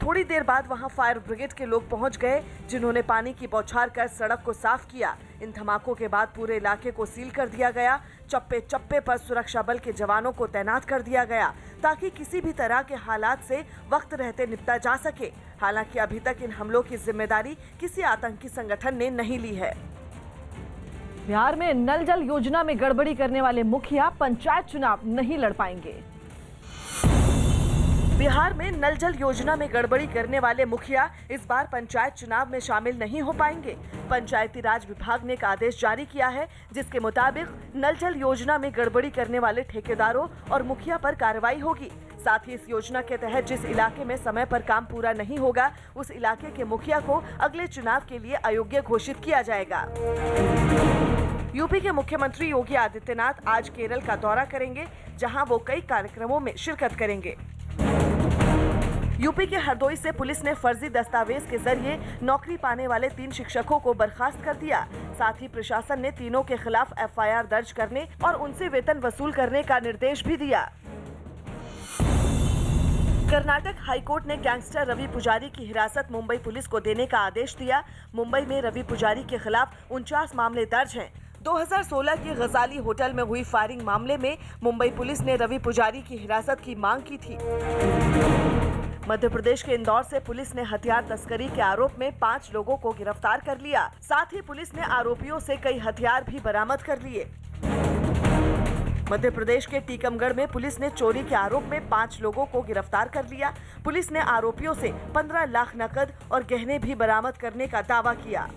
Speaker 1: थोड़ी देर बाद वहां फायर ब्रिगेड के लोग पहुंच गए, जिन्होंने पानी की बौछार कर सड़क को साफ किया। इन धमाकों के बाद पूरे इलाके को सील कर दिया गया। चप्पे चप्पे पर सुरक्षा बल के जवानों को तैनात कर दिया गया ताकि किसी भी तरह के हालात से वक्त रहते निपटा जा सके। हालांकि अभी तक इन हमलों की जिम्मेदारी किसी आतंकी संगठन ने नहीं ली है। बिहार में नल जल योजना में गड़बड़ी करने वाले मुखिया पंचायत चुनाव नहीं लड़ पाएंगे। बिहार में नल जल योजना में गड़बड़ी करने वाले मुखिया इस बार पंचायत चुनाव में शामिल नहीं हो पाएंगे। पंचायती राज विभाग ने एक आदेश जारी किया है, जिसके मुताबिक नल जल योजना में गड़बड़ी करने वाले ठेकेदारों और मुखिया पर कार्रवाई होगी। साथ ही इस योजना के तहत जिस इलाके में समय पर काम पूरा नहीं होगा, उस इलाके के मुखिया को अगले चुनाव के लिए अयोग्य घोषित किया जाएगा। यूपी के मुख्यमंत्री योगी आदित्यनाथ आज केरल का दौरा करेंगे, जहां वो कई कार्यक्रमों में शिरकत करेंगे। यूपी के हरदोई से पुलिस ने फर्जी दस्तावेज के जरिए नौकरी पाने वाले 3 शिक्षकों को बर्खास्त कर दिया। साथ ही प्रशासन ने तीनों के खिलाफ FIR दर्ज करने और उनसे वेतन वसूल करने का निर्देश भी दिया। कर्नाटक हाईकोर्ट ने गैंगस्टर रवि पुजारी की हिरासत मुंबई पुलिस को देने का आदेश दिया। मुंबई में रवि पुजारी के खिलाफ 49 मामले दर्ज हैं। 2016 के गजाली होटल में हुई फायरिंग मामले में मुंबई पुलिस ने रवि पुजारी की हिरासत की मांग की थी। मध्य प्रदेश के इंदौर से पुलिस ने हथियार तस्करी के आरोप में 5 लोगों को गिरफ्तार कर लिया। साथ ही पुलिस ने आरोपियों से कई हथियार भी बरामद कर लिए। मध्य प्रदेश के टीकमगढ़ में पुलिस ने चोरी के आरोप में 5 लोगों को गिरफ्तार कर लिया। पुलिस ने आरोपियों से 15 लाख नकद और गहने भी बरामद करने का दावा किया।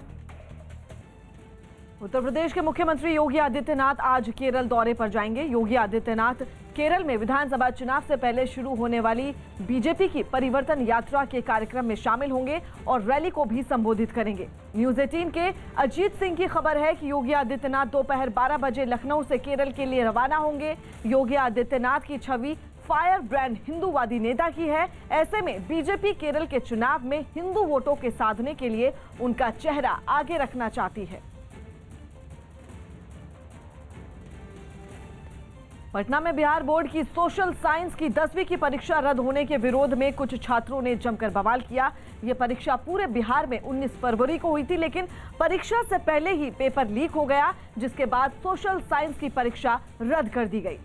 Speaker 1: उत्तर प्रदेश के मुख्यमंत्री योगी आदित्यनाथ आज केरल दौरे पर जाएंगे। योगी आदित्यनाथ केरल में विधानसभा चुनाव से पहले शुरू होने वाली बीजेपी की परिवर्तन यात्रा के कार्यक्रम में शामिल होंगे और रैली को भी संबोधित करेंगे। न्यूज़ 18 के अजीत सिंह की खबर है कि योगी आदित्यनाथ दोपहर 12 बजे लखनऊ से केरल के लिए रवाना होंगे। योगी आदित्यनाथ की छवि फायर ब्रांड हिंदूवादी नेता की है। ऐसे में बीजेपी केरल के चुनाव में हिंदू वोटों के साधने के लिए उनका चेहरा आगे रखना चाहती है। पटना में बिहार बोर्ड की सोशल साइंस की 10वीं की परीक्षा रद्द होने के विरोध में कुछ छात्रों ने जमकर बवाल किया। ये परीक्षा पूरे बिहार में 19 फरवरी को हुई थी, लेकिन परीक्षा से पहले ही पेपर लीक हो गया, जिसके बाद सोशल साइंस की परीक्षा रद्द कर दी गई।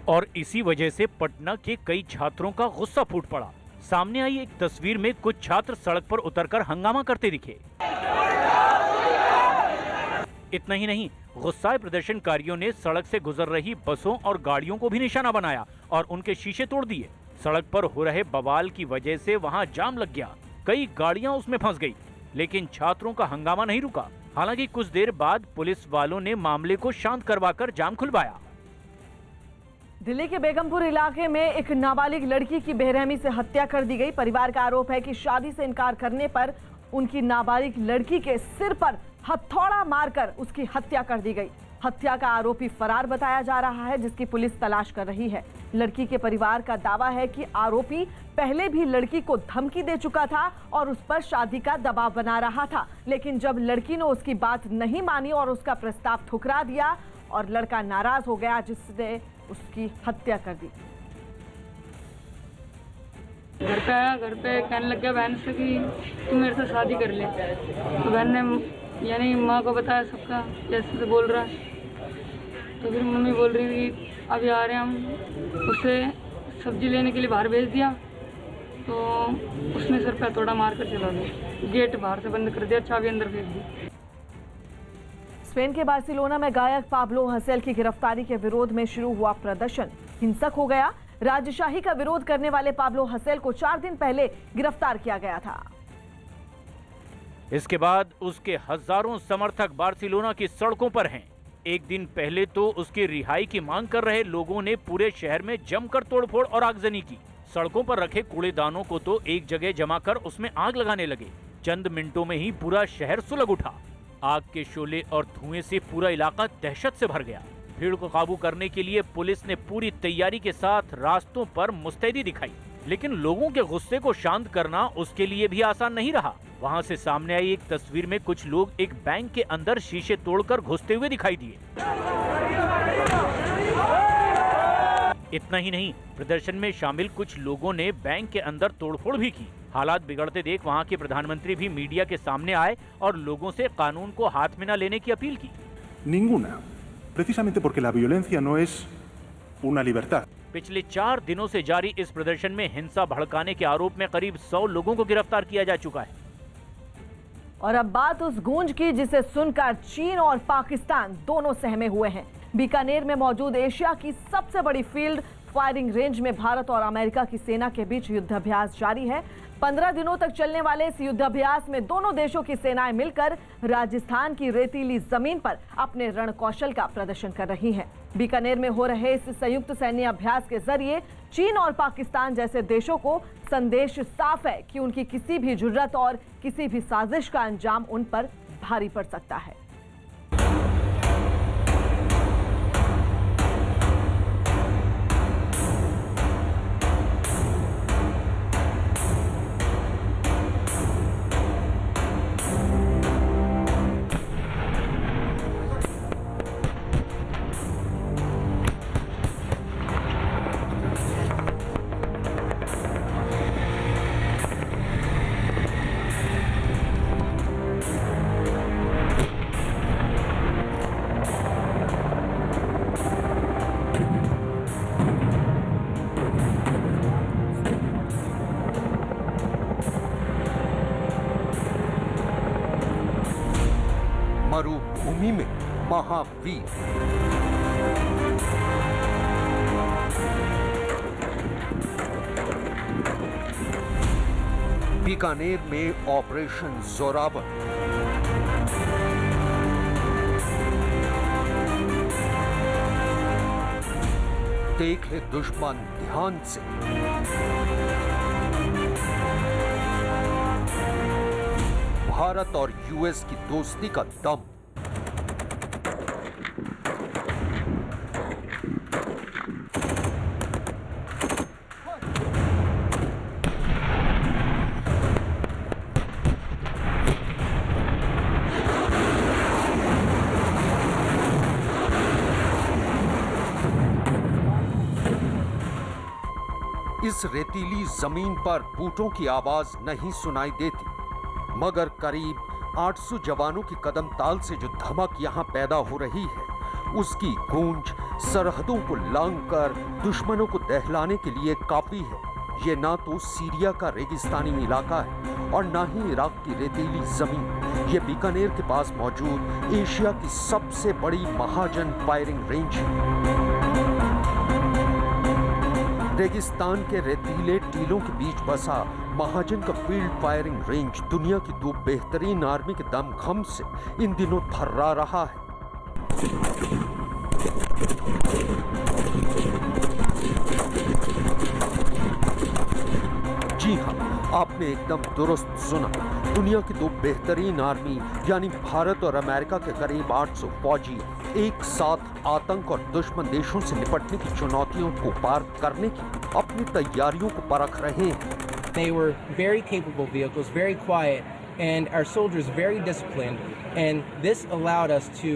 Speaker 14: और इसी वजह से पटना के कई छात्रों का गुस्सा फूट पड़ा। सामने आई एक तस्वीर में कुछ छात्र सड़क पर उतरकर हंगामा करते दिखे। इतना ही नहीं, गुस्साए प्रदर्शनकारियों ने सड़क से गुजर रही बसों और गाड़ियों को भी निशाना बनाया और उनके शीशे तोड़ दिए। सड़क पर हो रहे बवाल की वजह से वहां जाम लग गया। कई गाड़ियां उसमें फंस गई, लेकिन छात्रों का हंगामा नहीं रुका। हालांकि कुछ देर बाद पुलिस वालों ने मामले को शांत करवाकर जाम खुलवाया।
Speaker 1: दिल्ली के बेगमपुर इलाके में एक नाबालिग लड़की की बेरहमी से हत्या कर दी गई। परिवार का आरोप है कि शादी से इनकार करने पर उनकी नाबालिग लड़की के सिर पर हथौड़ा मारकर उसकी हत्या कर दी गई। हत्या का आरोपी फरार बताया जा रहा है, जिसकी पुलिस तलाश कर रही है। लड़की के परिवार का दावा है कि आरोपी पहले भी लड़की को धमकी दे चुका था और उस पर शादी का दबाव बना रहा था, लेकिन जब लड़की ने उसकी बात नहीं मानी और उसका प्रस्ताव ठुकरा दिया और लड़का नाराज हो गया, जिसने उसकी हत्या कर दी।
Speaker 15: घर पे आया, घर पे कहने लग गया बहन से कि तू मेरे से शादी कर ले। तो बहन ने यानी माँ को बताया सबका, जैसे से बोल रहा। तो फिर मम्मी बोल रही थी अभी आ रहे हम, उसे सब्जी लेने के लिए बाहर भेज दिया। तो उसने सर पे हथौड़ा मार कर चला गया, गेट बाहर से बंद कर दिया, चाबी अंदर फेंक दी।
Speaker 1: स्पेन के बार्सिलोना में गायक पाब्लो हसेल की गिरफ्तारी के विरोध में शुरू हुआ प्रदर्शन हिंसक हो गया। राजशाही का विरोध करने वाले पाब्लो हसेल को 4 दिन पहले गिरफ्तार किया गया था।
Speaker 14: इसके बाद उसके हजारों समर्थक बार्सिलोना की सड़कों पर हैं। एक दिन पहले तो उसकी रिहाई की मांग कर रहे लोगों ने पूरे शहर में जमकर तोड़फोड़ और आगजनी की। सड़कों पर रखे कूड़ेदानों को तो एक जगह जमा कर उसमें आग लगाने लगे। चंद मिनटों में ही पूरा शहर सुलग उठा। आग के शोले और धुएं से पूरा इलाका दहशत से भर गया। भीड़ को काबू करने के लिए पुलिस ने पूरी तैयारी के साथ रास्तों पर मुस्तैदी दिखाई, लेकिन लोगों के गुस्से को शांत करना उसके लिए भी आसान नहीं रहा। वहां से सामने आई एक तस्वीर में कुछ लोग एक बैंक के अंदर शीशे तोड़कर घुसते हुए दिखाई दिए। इतना ही नहीं, प्रदर्शन में शामिल कुछ लोगों ने बैंक के अंदर तोड़फोड़ भी की। हालात बिगड़ते देख वहां के प्रधानमंत्री भी मीडिया के सामने आए और लोगों से कानून को हाथ में न लेने की अपील की।
Speaker 16: Ninguna, precisamente porque la violencia no es una libertad.
Speaker 14: पिछले 4 दिनों से जारी इस प्रदर्शन में हिंसा भड़काने के आरोप में करीब 100 लोगों को गिरफ्तार किया जा चुका है।
Speaker 1: और अब बात उस गूंज की जिसे सुनकर चीन और पाकिस्तान दोनों सहमे हुए हैं। बीकानेर में मौजूद एशिया की सबसे बड़ी फील्ड फायरिंग रेंज में भारत और अमेरिका की सेना के बीच युद्धाभ्यास जारी है। 15 दिनों तक चलने वाले इस युद्धाभ्यास में दोनों देशों की सेनाएं मिलकर राजस्थान की रेतीली जमीन पर अपने रणकौशल का प्रदर्शन कर रही हैं। बीकानेर में हो रहे इस संयुक्त सैन्य अभ्यास के जरिए चीन और पाकिस्तान जैसे देशों को संदेश साफ है कि उनकी किसी भी जुर्रत और किसी भी साजिश का अंजाम उन पर भारी पड़ सकता है।
Speaker 10: मरुभूमि में महावीर, बीकानेर में ऑपरेशन जोरावर, देख ले दुश्मन ध्यान से। भारत और यूएस की दोस्ती का दम। इस रेतीली जमीन पर बूटों की आवाज नहीं सुनाई देती, मगर करीब 800 जवानों की कदम ताल से जो धमक यहां पैदा हो रही है, उसकी गूंज सरहदों को लांघकर दुश्मनों को दहलाने के लिए काफी है। ये ना तो सीरिया का रेगिस्तानी इलाका है और ना ही इराक की रेतीली जमीन। ये बीकानेर के पास मौजूद एशिया की सबसे बड़ी महाजन फायरिंग रेंज है। रेगिस्तान के रेतीले टीलों के बीच बसा महाजन का फील्ड फायरिंग रेंज दुनिया की 2 बेहतरीन आर्मी के दमखम से इन दिनों थर्रा रहा है। जी हां, आपने एकदम दुरुस्त सुना। दुनिया की 2 बेहतरीन आर्मी यानी भारत और अमेरिका के करीब 800 फौजी एक साथ आतंक और दुश्मन देशों से निपटने की चुनौतियों को पार करने की अपनी तैयारियों को परख रहे हैं।
Speaker 17: They were very capable vehicles, very quiet, and our soldiers very disciplined, and this allowed us to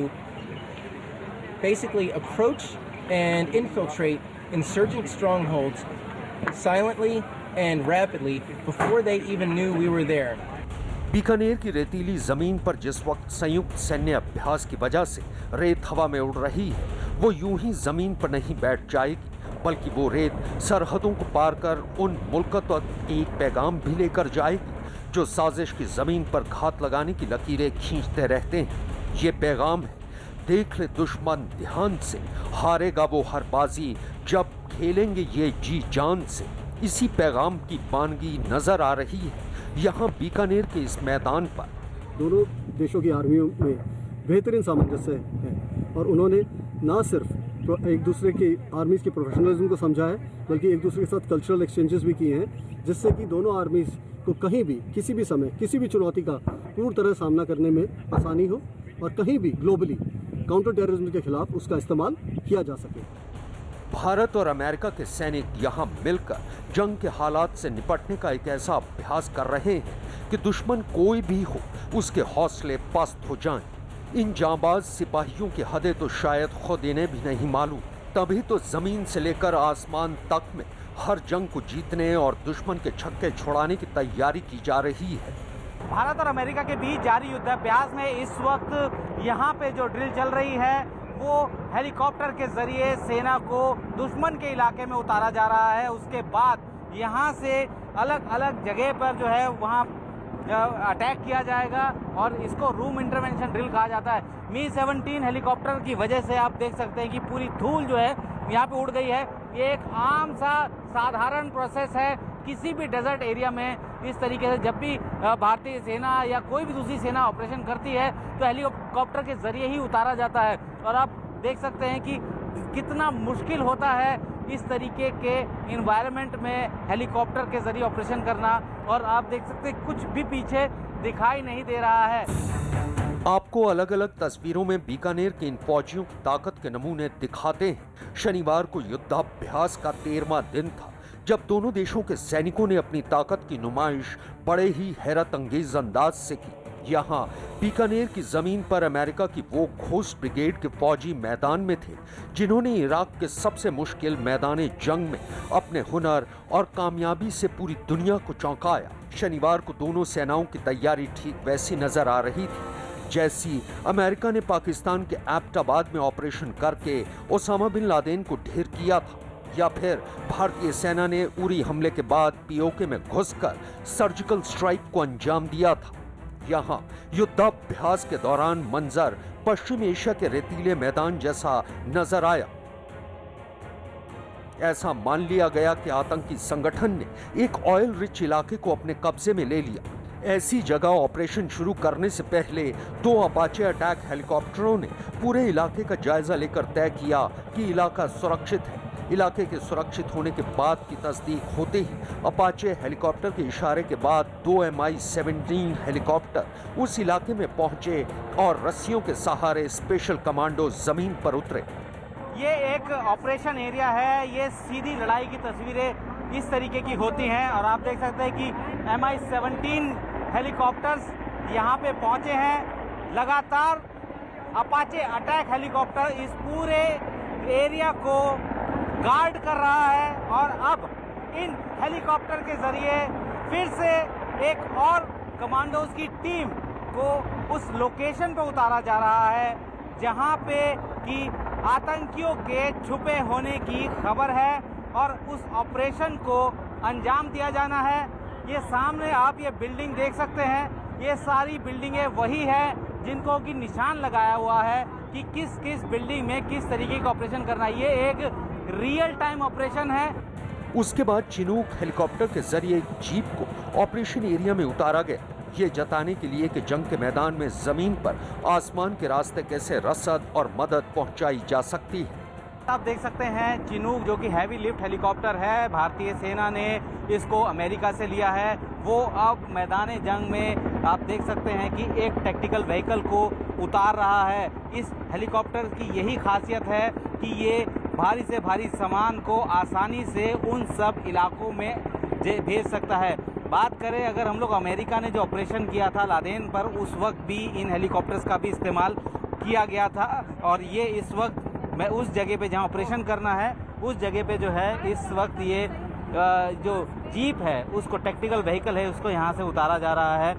Speaker 17: basically approach and infiltrate insurgent strongholds silently and rapidly before they even knew we were there.
Speaker 10: Bikaner की रेतीली जमीन पर जिस वक्त संयुक्त सैन्य अभ्यास की वजह से रेत हवा में उड़ रही है, वो यूं ही जमीन पर नहीं बैठ जाएगी, बल्कि वो रेत सरहदों को पार कर उन मुल्कों तक एक पैगाम भी लेकर जाएगी जो साजिश की जमीन पर घात लगाने की लकीरें खींचते रहते हैं। ये पैगाम है, देख ले दुश्मन ध्यान से, हारेगा वो हर बाजी जब खेलेंगे ये जी जान से। इसी पैगाम की बानगी नजर आ रही है यहाँ बीकानेर के इस मैदान पर।
Speaker 18: दोनों देशों की आर्मियों में बेहतरीन सामंजस्य है और उन्होंने न सिर्फ एक दूसरे की आर्मीज के प्रोफेशनलिज्म को समझा है, बल्कि एक दूसरे के साथ कल्चरल एक्सचेंजेस भी किए हैं, जिससे कि दोनों आर्मीज को कहीं भी किसी भी समय किसी भी चुनौती का पूर्ण तरह सामना करने में आसानी हो और कहीं भी ग्लोबली काउंटर टेररिज्म के खिलाफ उसका इस्तेमाल किया जा सके।
Speaker 10: भारत और अमेरिका के सैनिक यहाँ मिलकर जंग के हालात से निपटने का एक ऐसा अभ्यास कर रहे हैं कि दुश्मन कोई भी हो उसके हौसले पस्त हो जाएं। इन जांबाज सिपाहियों की हदें तो शायद खुद इन्हें भी नहीं मालूम, तभी तो जमीन से लेकर आसमान तक में हर जंग को जीतने और दुश्मन के छक्के छुड़ाने की तैयारी की जा रही है।
Speaker 19: भारत और अमेरिका के बीच जारी युद्धाभ्यास में इस वक्त यहाँ पे जो ड्रिल चल रही है वो हेलीकॉप्टर के जरिए सेना को दुश्मन के इलाके में उतारा जा रहा है। उसके बाद यहाँ से अलग अलग जगह पर जो है वहाँ अटैक किया जाएगा और इसको रूम इंटरवेंशन ड्रिल कहा जाता है। मी-17 हेलीकॉप्टर की वजह से आप देख सकते हैं कि पूरी धूल जो है यहाँ पे उड़ गई है। ये एक आम सा साधारण प्रोसेस है किसी भी डेजर्ट एरिया में। इस तरीके से जब भी भारतीय सेना या कोई भी दूसरी सेना ऑपरेशन करती है तो हेलीकॉप्टर के जरिए ही उतारा जाता है और आप देख सकते हैं कि कितना मुश्किल होता है इस तरीके के इन्वायरमेंट में हेलीकॉप्टर के जरिए ऑपरेशन करना। और आप देख सकते हैं कुछ भी पीछे दिखाई नहीं दे रहा है।
Speaker 10: आपको अलग अलग तस्वीरों में बीकानेर के इन फौजियों की ताकत के नमूने दिखाते हैं। शनिवार को युद्धाभ्यास का 13वां दिन था जब दोनों देशों के सैनिकों ने अपनी ताकत की नुमाइश बड़े ही हैरत अंगेज अंदाज से की। यहाँ बीकानेर की जमीन पर अमेरिका की वो घोस्ट ब्रिगेड के फौजी मैदान में थे जिन्होंने इराक के सबसे मुश्किल मैदान जंग में अपने हुनर और कामयाबी से पूरी दुनिया को चौंकाया। शनिवार को दोनों सेनाओं की तैयारी ठीक वैसी नजर आ रही थी जैसी अमेरिका ने पाकिस्तान के एबटाबाद में ऑपरेशन करके ओसामा बिन लादेन को ढेर किया था, या फिर भारतीय सेना ने उरी हमले के बाद पीओके में घुसकर सर्जिकल स्ट्राइक को अंजाम दिया था। यहाँ युद्धाभ्यास के दौरान मंजर पश्चिम एशिया के रेतीले मैदान जैसा नजर आया। ऐसा मान लिया गया कि आतंकी संगठन ने एक ऑयल रिच इलाके को अपने कब्जे में ले लिया। ऐसी जगह ऑपरेशन शुरू करने से पहले 2 अपाचे अटैक हेलीकॉप्टरों ने पूरे इलाके का जायजा लेकर तय किया कि इलाका सुरक्षित है। इलाके के सुरक्षित होने के बाद की तस्दीक होते ही अपाचे हेलीकॉप्टर के इशारे के बाद 2 Mi-17 हेलीकॉप्टर उस इलाके में पहुंचे और रस्सियों के सहारे स्पेशल कमांडो जमीन पर उतरे।
Speaker 19: ये एक ऑपरेशन एरिया है, ये सीधी लड़ाई की तस्वीरें इस तरीके की होती हैं और आप देख सकते हैं कि Mi-17 हेलीकॉप्टर्स यहाँ पे पहुँचे हैं। लगातार अपाचे अटैक हेलीकॉप्टर इस पूरे एरिया को गार्ड कर रहा है और अब इन हेलीकॉप्टर के जरिए फिर से एक और कमांडोज की टीम को उस लोकेशन पर उतारा जा रहा है जहां पे कि आतंकियों के छुपे होने की खबर है और उस ऑपरेशन को अंजाम दिया जाना है। ये सामने आप ये बिल्डिंग देख सकते हैं, ये सारी बिल्डिंगें वही है जिनको कि निशान लगाया हुआ है कि किस किस बिल्डिंग में किस तरीके का ऑपरेशन करना है। ये एक रियल टाइम ऑपरेशन है।
Speaker 10: उसके बाद चिनूक हेलीकॉप्टर के जरिए जीप को ऑपरेशन एरिया में उतारा गया, ये जताने के लिए कि जंग के मैदान में जमीन पर आसमान के रास्ते कैसे रसद और मदद पहुंचाई जा सकती है।
Speaker 19: आप देख सकते हैं चिनूक जो कि हैवी लिफ्ट हेलीकॉप्टर है, भारतीय सेना ने इसको अमेरिका से लिया है। वो अब मैदान जंग में आप देख सकते हैं कि एक टैक्टिकल व्हीकल को उतार रहा है। इस हेलीकॉप्टर की यही खासियत है कि ये भारी से भारी सामान को आसानी से उन सब इलाकों में भेज सकता है। बात करें अगर हम लोग अमेरिका ने जो ऑपरेशन किया था लादेन पर, उस वक्त भी इन हेलीकॉप्टर्स का भी इस्तेमाल किया गया था और ये इस वक्त मैं उस जगह पे जहां ऑपरेशन करना है उस जगह पे जो है इस वक्त ये जो जीप है उसको टैक्टिकल व्हीकल है उसको यहां से उतारा जा रहा है।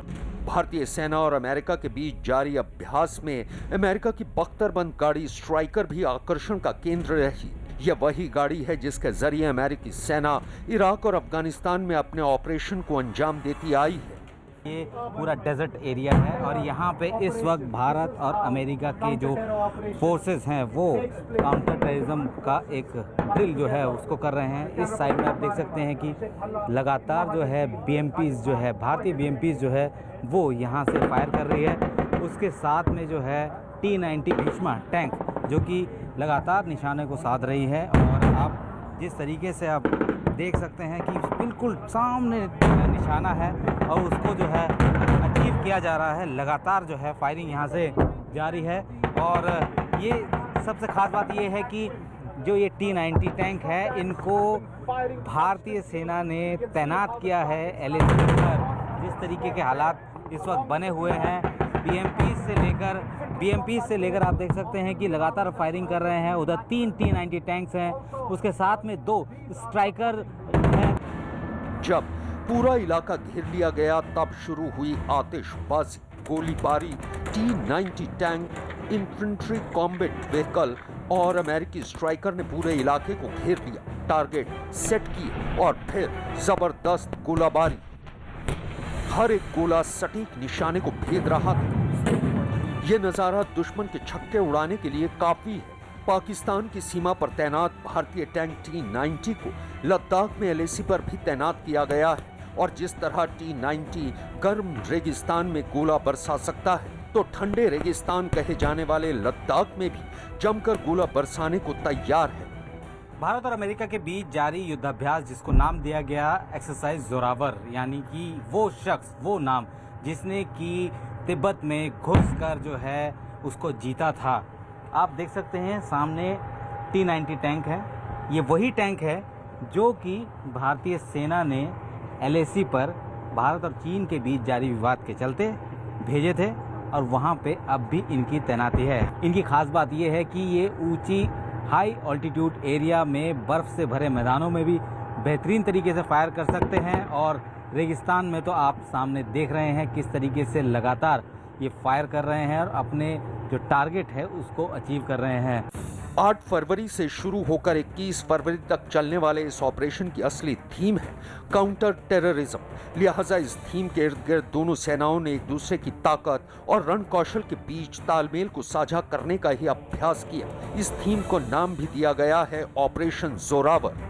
Speaker 10: भारतीय सेना और अमेरिका के बीच जारी अभ्यास में अमेरिका की बख्तरबंद गाड़ी स्ट्राइकर भी आकर्षण का केंद्र रही। यह वही गाड़ी है जिसके जरिए अमेरिकी सेना इराक और अफगानिस्तान में अपने ऑपरेशन को अंजाम देती आई है।
Speaker 19: ये पूरा डेजर्ट एरिया है और यहाँ पे इस वक्त भारत और अमेरिका के जो फोर्सेस हैं वो काउंटर टेररिज्म का एक ड्रिल जो है उसको कर रहे हैं। इस साइड में आप देख सकते हैं कि लगातार जो है BMPs जो है भारतीय BMPs जो है वो यहाँ से फायर कर रही है। उसके साथ में जो है T-90 भीष्मा टैंक जो कि लगातार निशाने को साध रही है और आप जिस तरीके से आप देख सकते हैं कि बिल्कुल सामने निशाना है और उसको जो है अचीव किया जा रहा है। लगातार जो है फायरिंग यहाँ से जारी है और ये सबसे खास बात ये है कि जो ये T-90 टैंक है इनको भारतीय सेना ने तैनात किया है LAC पर। जिस तरीके के हालात इस वक्त बने हुए हैं BMP से लेकर आप देख सकते हैं कि लगातार फायरिंग कर रहे हैं। उधर 3 T-90 टैंक्स हैं, उसके साथ में 2 स्ट्राइकर हैं।
Speaker 10: जब पूरा इलाका घेर लिया गया तब शुरू हुई आतिशबाजी, गोलीबारी। T-90 tank, infantry combat vehicle और अमेरिकी स्ट्राइकर ने पूरे इलाके को घेर लिया, टारगेट सेट किए और फिर जबरदस्त गोलाबारी। हर एक गोला सटीक निशाने को भेद रहा था। ये नजारा दुश्मन के छक्के उड़ाने के लिए काफी है। पाकिस्तान की सीमा पर तैनात भारतीय टैंक T-90 को लद्दाख में LAC पर भी तैनात किया गया है और जिस तरह T-90 गर्म रेगिस्तान में गोला बरसा सकता है तो ठंडे रेगिस्तान कहे जाने वाले लद्दाख में भी जमकर गोला बरसाने को तैयार है।
Speaker 19: भारत और अमेरिका के बीच जारी युद्धाभ्यास जिसको नाम दिया गया एक्सरसाइज जोरावर, यानी कि वो शख्स, वो नाम जिसने कि तिब्बत में घुसकर जो है उसको जीता था। आप देख सकते हैं सामने T-90 टैंक है। ये वही टैंक है जो कि भारतीय सेना ने LAC पर भारत और चीन के बीच जारी विवाद के चलते भेजे थे और वहाँ पे अब भी इनकी तैनाती है। इनकी खास बात ये है कि ये ऊंची हाई ऑल्टीट्यूड एरिया में बर्फ से भरे मैदानों में भी बेहतरीन तरीके से फायर कर सकते हैं और रेगिस्तान में तो आप सामने देख रहे हैं किस तरीके से लगातार ये फायर कर रहे हैं और अपने जो टारगेट है उसको अचीव कर रहे हैं।
Speaker 10: 8 फरवरी से शुरू होकर 21 फरवरी तक चलने वाले इस ऑपरेशन की असली थीम है काउंटर टेररिज्म। लिहाजा इस थीम के इर्द गिर्द दोनों सेनाओं ने एक दूसरे की ताकत और रण कौशल के बीच तालमेल को साझा करने का ही अभ्यास किया। इस थीम को नाम भी दिया गया है ऑपरेशन जोरावर।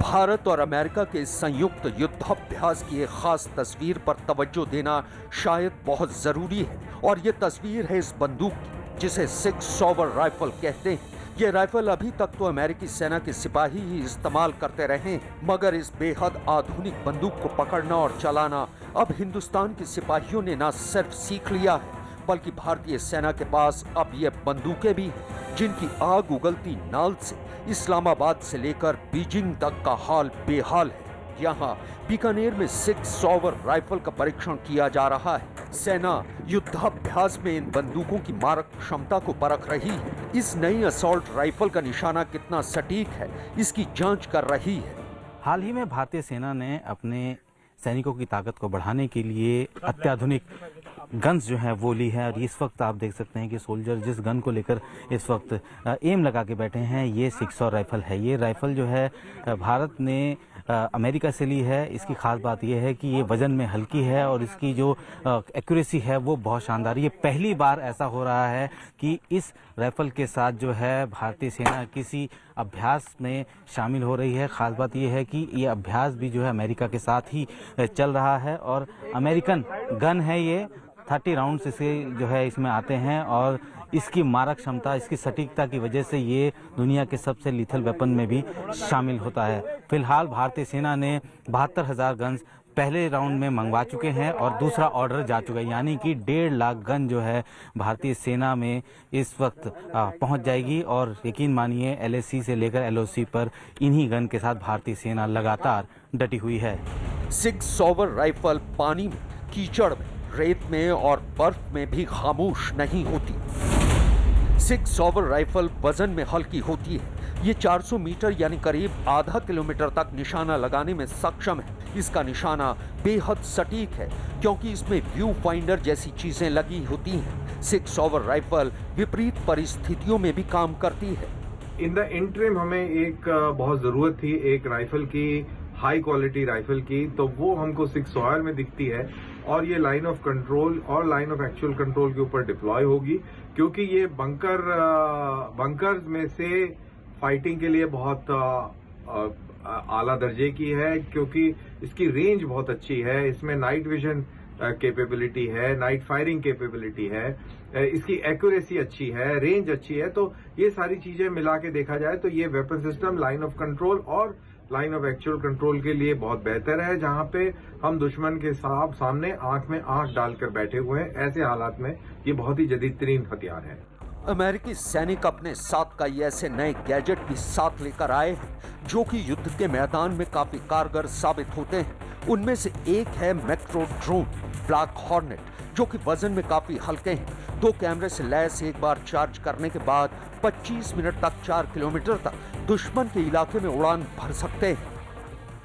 Speaker 10: भारत और अमेरिका के संयुक्त युद्धाभ्यास की एक खास तस्वीर पर तवज्जो देना शायद बहुत जरूरी है और ये तस्वीर है इस बंदूक की जिसे 6 सॉवर राइफल कहते हैं। ये राइफल अभी तक तो अमेरिकी सेना के सिपाही ही इस्तेमाल करते रहे हैं, मगर इस बेहद आधुनिक बंदूक को पकड़ना और चलाना अब हिंदुस्तान के सिपाहियों ने न सिर्फ सीख लिया है बल्कि भारतीय सेना के पास अब ये बंदूकें भी हैं जिनकी आग उगलती नाल से इस्लामाबाद से लेकर बीजिंग तक का हाल बेहाल है। यहाँ बीकानेर में 6 सॉवर राइफल का परीक्षण किया जा रहा है। सेना युद्धाभ्यास में इन बंदूकों की मारक क्षमता को परख रही है। इस नई असॉल्ट राइफल का निशाना कितना सटीक है इसकी जांच कर रही है।
Speaker 19: हाल ही में भारतीय सेना ने अपने सैनिकों की ताकत को बढ़ाने के लिए अत्याधुनिक गन्स जो है वो ली है और इस वक्त आप देख सकते हैं कि सोल्जर जिस गन को लेकर इस वक्त एम लगा के बैठे हैं ये 6 सॉवर राइफल है। ये राइफल जो है भारत ने अमेरिका से ली है। इसकी खास बात यह है कि ये वजन में हल्की है और इसकी जो एक्यूरेसी है वो बहुत शानदार। ये पहली बार ऐसा हो रहा है कि इस राइफल के साथ जो है भारतीय सेना किसी अभ्यास में शामिल हो रही है। खास बात यह है कि ये अभ्यास भी जो है अमेरिका के साथ ही चल रहा है और अमेरिकन गन है ये। 30 राउंड्स इसे जो है इसमें आते हैं और इसकी मारक क्षमता, इसकी सटीकता की वजह से ये दुनिया के सबसे लीथल वेपन में भी शामिल होता है। फिलहाल भारतीय सेना ने 72,000 गन्स पहले राउंड में मंगवा चुके हैं और दूसरा ऑर्डर जा चुका है, यानी कि 1.5 लाख गन जो है भारतीय सेना में इस वक्त पहुंच जाएगी और यकीन मानिए LAC से लेकर LOC पर इन्हीं गन के साथ भारतीय सेना लगातार डटी हुई है।
Speaker 10: 6 सॉवर राइफल पानी में, कीचड़ में, रेत में और बर्फ में भी खामोश नहीं होती। 6 सॉवर राइफल वजन में हल्की होती है। ये 400 मीटर यानी करीब आधा किलोमीटर तक निशाना लगाने में सक्षम है। इसका निशाना बेहद सटीक है क्योंकि इसमें व्यू फाइंडर जैसी चीजें लगी होती हैं। 6 सॉवर राइफल विपरीत परिस्थितियों में भी काम करती है।
Speaker 20: इन द इंटरिम हमें एक बहुत ज़रूरत थी एक राइफल की, हाई क्वालिटी राइफल की, तो वो हमको 6 सॉयल में दिखती है और ये लाइन ऑफ कंट्रोल और लाइन ऑफ एक्चुअल कंट्रोल के ऊपर डिप्लॉय होगी, क्योंकि ये बंकर्स में से फाइटिंग के लिए बहुत आला दर्जे की है, क्योंकि इसकी रेंज बहुत अच्छी है, इसमें नाइट विजन कैपेबिलिटी है, नाइट फायरिंग कैपेबिलिटी है, इसकी एक्यूरेसी अच्छी है, रेंज अच्छी है। तो ये सारी चीजें मिला के देखा जाए तो ये weapon system line of control और लाइन ऑफ एक्चुअल कंट्रोल के लिए बहुत बेहतर है, जहां पे हम दुश्मन के सामने आंख में आंख डालकर बैठे हुए हैं। ऐसे हालात में ये बहुत ही जदीद तरीन हथियार है।
Speaker 10: अमेरिकी सैनिक अपने साथ कई ऐसे नए गैजेट भी साथ लेकर आए हैं जो कि युद्ध के मैदान में काफी कारगर साबित होते हैं। उनमें से एक है मैक्रो ड्रोन ब्लैक हॉर्नेट, जो कि वजन में काफी हल्के हैं। 2 कैमरे से लैस एक बार चार्ज करने के बाद 25 मिनट तक 4 किलोमीटर तक दुश्मन के इलाके में उड़ान भर सकते हैं।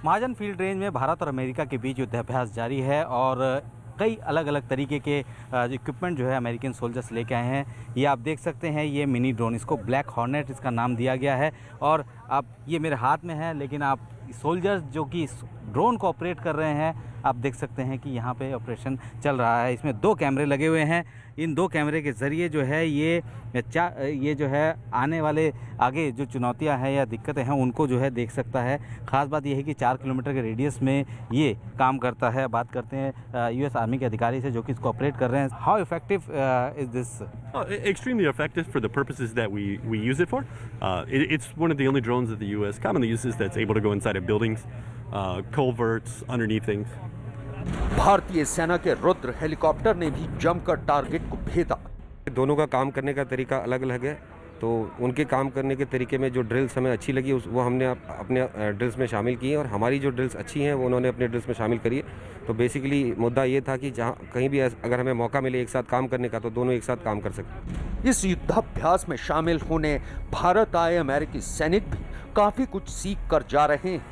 Speaker 19: महाजन फील्ड रेंज में भारत और अमेरिका के बीच युद्धाभ्यास जारी है और कई अलग अलग तरीके के इक्विपमेंट जो है अमेरिकन सोल्जर्स लेके आए हैं। ये आप देख सकते हैं, ये मिनी ड्रोन, इसको ब्लैक हॉर्नेट इसका नाम दिया गया है। और आप ये मेरे हाथ में है, लेकिन आप सोल्जर्स जो कि इस ड्रोन को ऑपरेट कर रहे हैं, आप देख सकते हैं कि यहाँ पे ऑपरेशन चल रहा है। इसमें 2 कैमरे लगे हुए हैं। इन 2 कैमरे के ज़रिए जो है ये जो है आने वाले आगे जो चुनौतियाँ हैं या दिक्कतें हैं उनको जो है देख सकता है। ख़ास बात यह है कि 4 किलोमीटर के रेडियस में ये काम करता है। बात करते हैं यूएस आर्मी के अधिकारी से जो कि इसको ऑपरेट कर रहे हैं। How effective is this?
Speaker 21: Extremely effective for the purposes that we use it for. It's one of the only drones that the U.S. commonly uses that's able to go inside of buildings, culverts, underneath things.
Speaker 10: भारतीय सेना के रुद्र हेलीकॉप्टर ने भी जमकर टारगेट को भेदा।
Speaker 22: दोनों का काम करने का तरीका अलग अलग है, तो उनके काम करने के तरीके में जो ड्रिल्स हमें अच्छी लगी वो हमने अपने ड्रिल्स में शामिल की है और हमारी जो ड्रिल्स अच्छी हैं वो उन्होंने अपने ड्रिल्स में शामिल करी है। तो बेसिकली मुद्दा ये था कि जहाँ कहीं भी अगर हमें मौका मिले एक साथ काम करने का तो दोनों एक साथ काम कर सकते।
Speaker 10: इस युद्धाभ्यास में शामिल होने भारत आए अमेरिकी सैनिक भी काफ़ी कुछ सीख कर जा रहे हैं।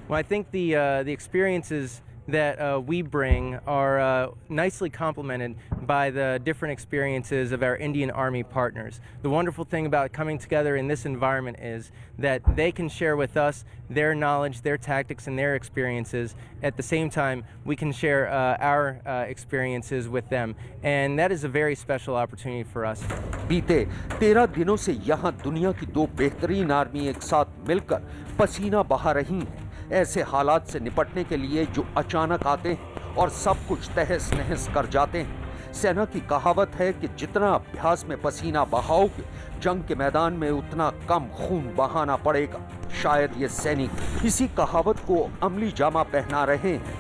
Speaker 17: Well, I think the experiences that we bring are nicely complemented by the different experiences of our Indian Army partners. The wonderful thing about coming together in this environment is that they can share with us their knowledge, their tactics, and their experiences. At the same time, we can share our experiences with them, and that is a very special opportunity for us.
Speaker 10: बीते 13 दिनों से यहाँ दुनिया की 2 बेहतरीन आर्मी एक साथ मिलकर पसीना बहा रही हैं। ऐसे हालात से निपटने के लिए जो अचानक आते हैं और सब कुछ तहस नहस कर जाते हैं। सेना की कहावत है कि जितना अभ्यास में पसीना बहाओगे जंग के मैदान में उतना कम खून बहाना पड़ेगा। शायद ये सैनिक इसी कहावत को अमली जामा पहना रहे हैं।